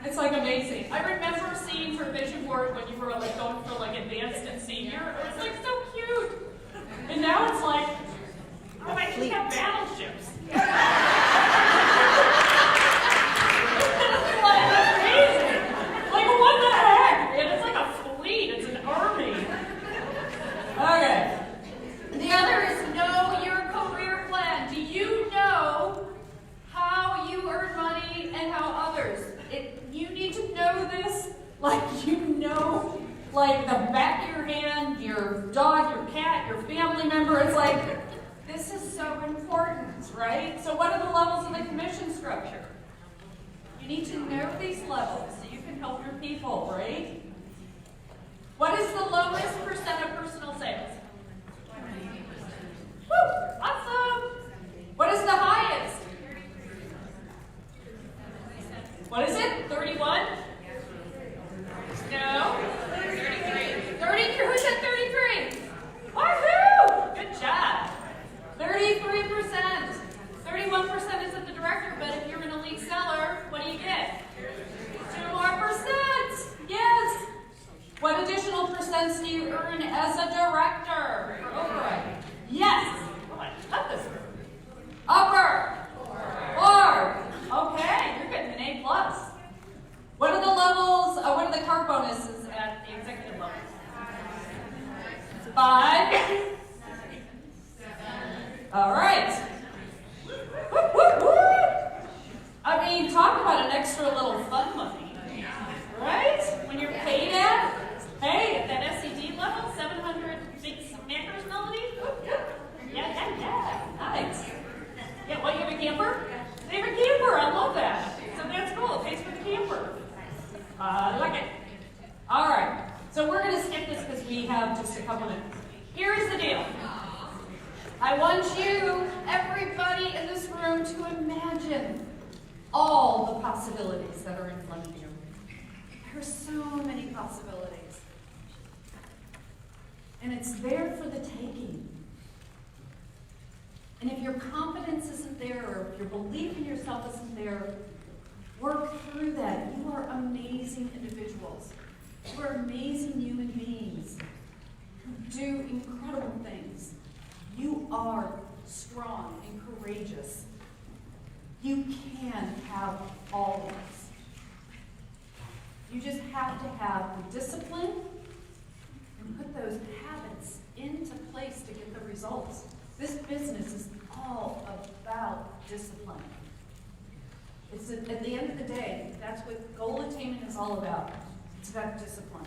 It's like amazing. I remember seeing her vision board when you were like going for like advanced and senior. It was like so cute. And now it's like, oh, I just have battleships. It's like amazing. Like what the heck? And it's like a fleet. It's an army. Okay. The other is know your career plan. Do you know how you earn money and how others? You need to know this, like you know, like the back of your hand, your dog, your cat, your family member. It's like, this is so important, right? So what are the levels of the commission structure? You need to know these levels so you can help your people, right? What is the lowest percent of personal sales? Woo, awesome. What is the highest? What is it? 31? No? 33. 33. Who said 33? Woohoo! Good job. 33%. 31% is at the director, but if you're an elite seller, what do you get? 2 more %. Yes. What additional percents do you earn as a director for override? Yes. Oh, I love this. Upper. 4. What are the levels, what are the card bonuses at the executive level? 5. All right. Whoop, whoop, whoop. I mean, talk about an extra little fun money, right? When you're paid at, hey, at that SED level, 700 big smackers, Melody? Yeah, nice. Yeah, what, you have a camper? They have a camper, I love that. So that's cool, it pays for the camper. I like it. All right, so we're gonna skip this because we have just a couple minutes. Here's the deal. I want you, everybody in this room, to imagine all the possibilities that are in front of you. There are so many possibilities. And it's there for the taking. And if your confidence isn't there, or if your belief in yourself isn't there, work through that. You are amazing individuals. You are amazing human beings who do incredible things. You are strong and courageous. You can have all of this. You just have to have the discipline and put those habits into place to get the results. This business is all about discipline. It's at the end of the day, that's what goal attainment is all about. It's about discipline.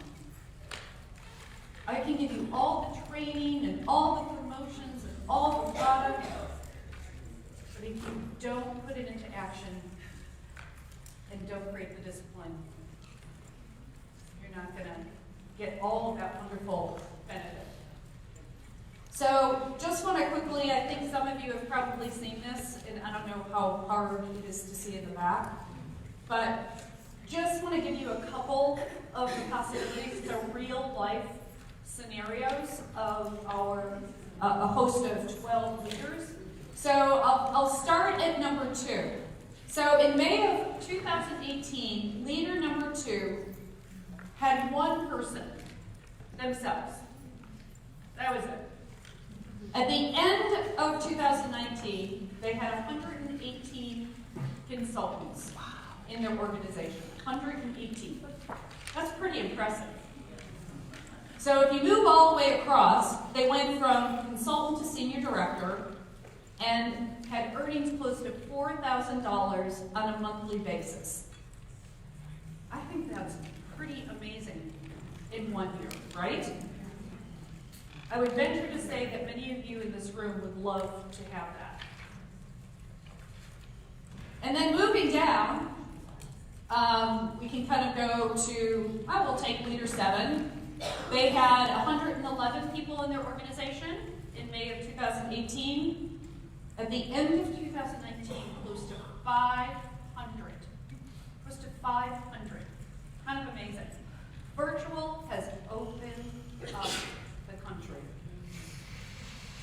I can give you all the training and all the promotions and all the products, but if you don't put it into action and don't create the discipline, you're not going to get all of that wonderful benefit. So just want to quickly, I think some of you have probably seen this, and I don't know how hard it is to see in the back, but just want to give you a couple of the possibilities. They're real life scenarios of our a host of 12 leaders. So I'll start at number 2. So in May of 2018, leader number 2 had one person, themselves. That was it. At the end of 2019, they had 118 consultants in their organization. 118. That's pretty impressive. So if you move all the way across, they went from consultant to senior director and had earnings close to $4,000 on a monthly basis. I think that's pretty amazing in 1 year, right? I would venture to say that many of you in this room would love to have that. And then moving down, we can kind of go to, I will take leader 7. They had 111 people in their organization in May of 2018. At the end of 2019, close to 500. Close to 500. Kind of amazing. Virtual has opened up the country.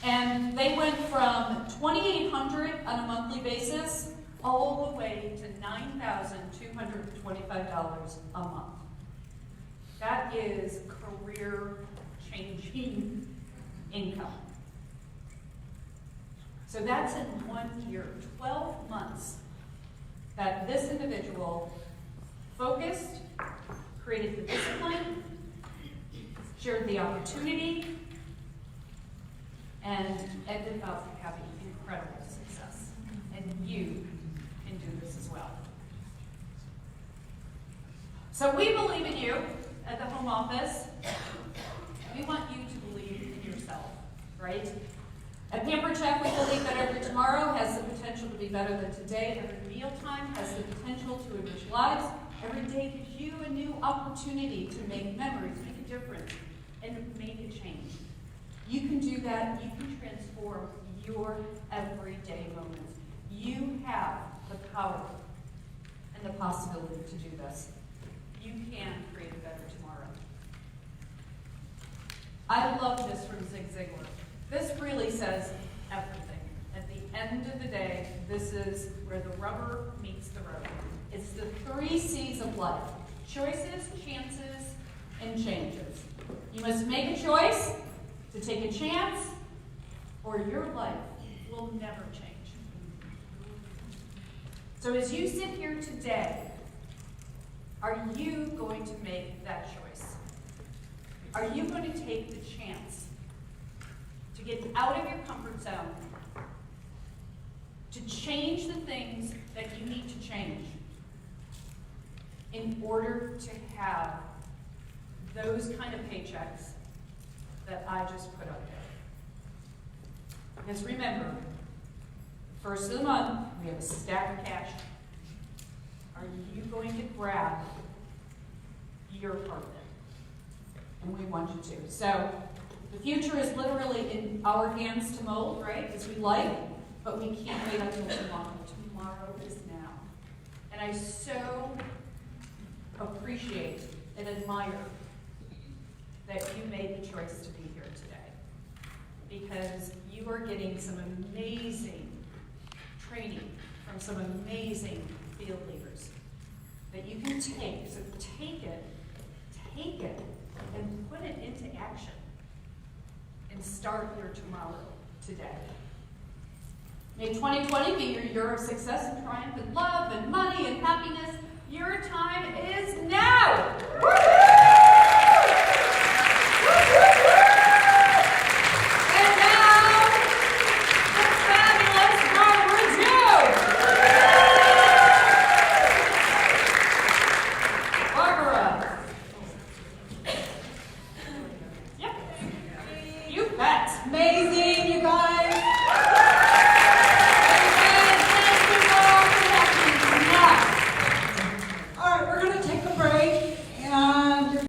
And they went from $2,800 on a monthly basis all the way to $9,225 a month. That is career-changing income. So that's in 1 year, 12 months, that this individual focused, created the discipline, shared the opportunity, and ended up having incredible success. And you can do this as well. So we believe in you at the home office. We want you to believe in yourself, right? At Pampered Chef, we believe that every tomorrow has the potential to be better than today. Every mealtime has the potential to enrich lives. Every day gives you a new opportunity to make memories, make a difference, and make a change. You can do that. You can transform your everyday moments. You have the power and the possibility to do this. You can create a better tomorrow. I love this from Zig Ziglar. This really says everything. At the end of the day, this is where the rubber meets the road. It's the 3 C's of life: choices, chances, and changes. You must make a choice to take a chance, or your life will never change. So as you sit here today, are to make that choice? Are you going to take the chance to get out of your comfort zone, to change the things that you need to change in order to have those kind of paychecks that I just put up there? Because remember, first of the month, we have a stack of cash. Are you going to grab your part of it? And we want you to. So the future is literally in our hands to mold, right, as we like, but we can't wait until tomorrow. Tomorrow is now. And I so appreciate and admire that you made the choice to be here today, because you are getting some amazing training from some amazing field leaders that you can take. So take it, and put it into action, and start your tomorrow today. May 2020 be your year of success and triumph and love and money and happiness. Your time is now! And now, the fabulous Barbara Jew! Barbara. Yep. You bet. Amazing.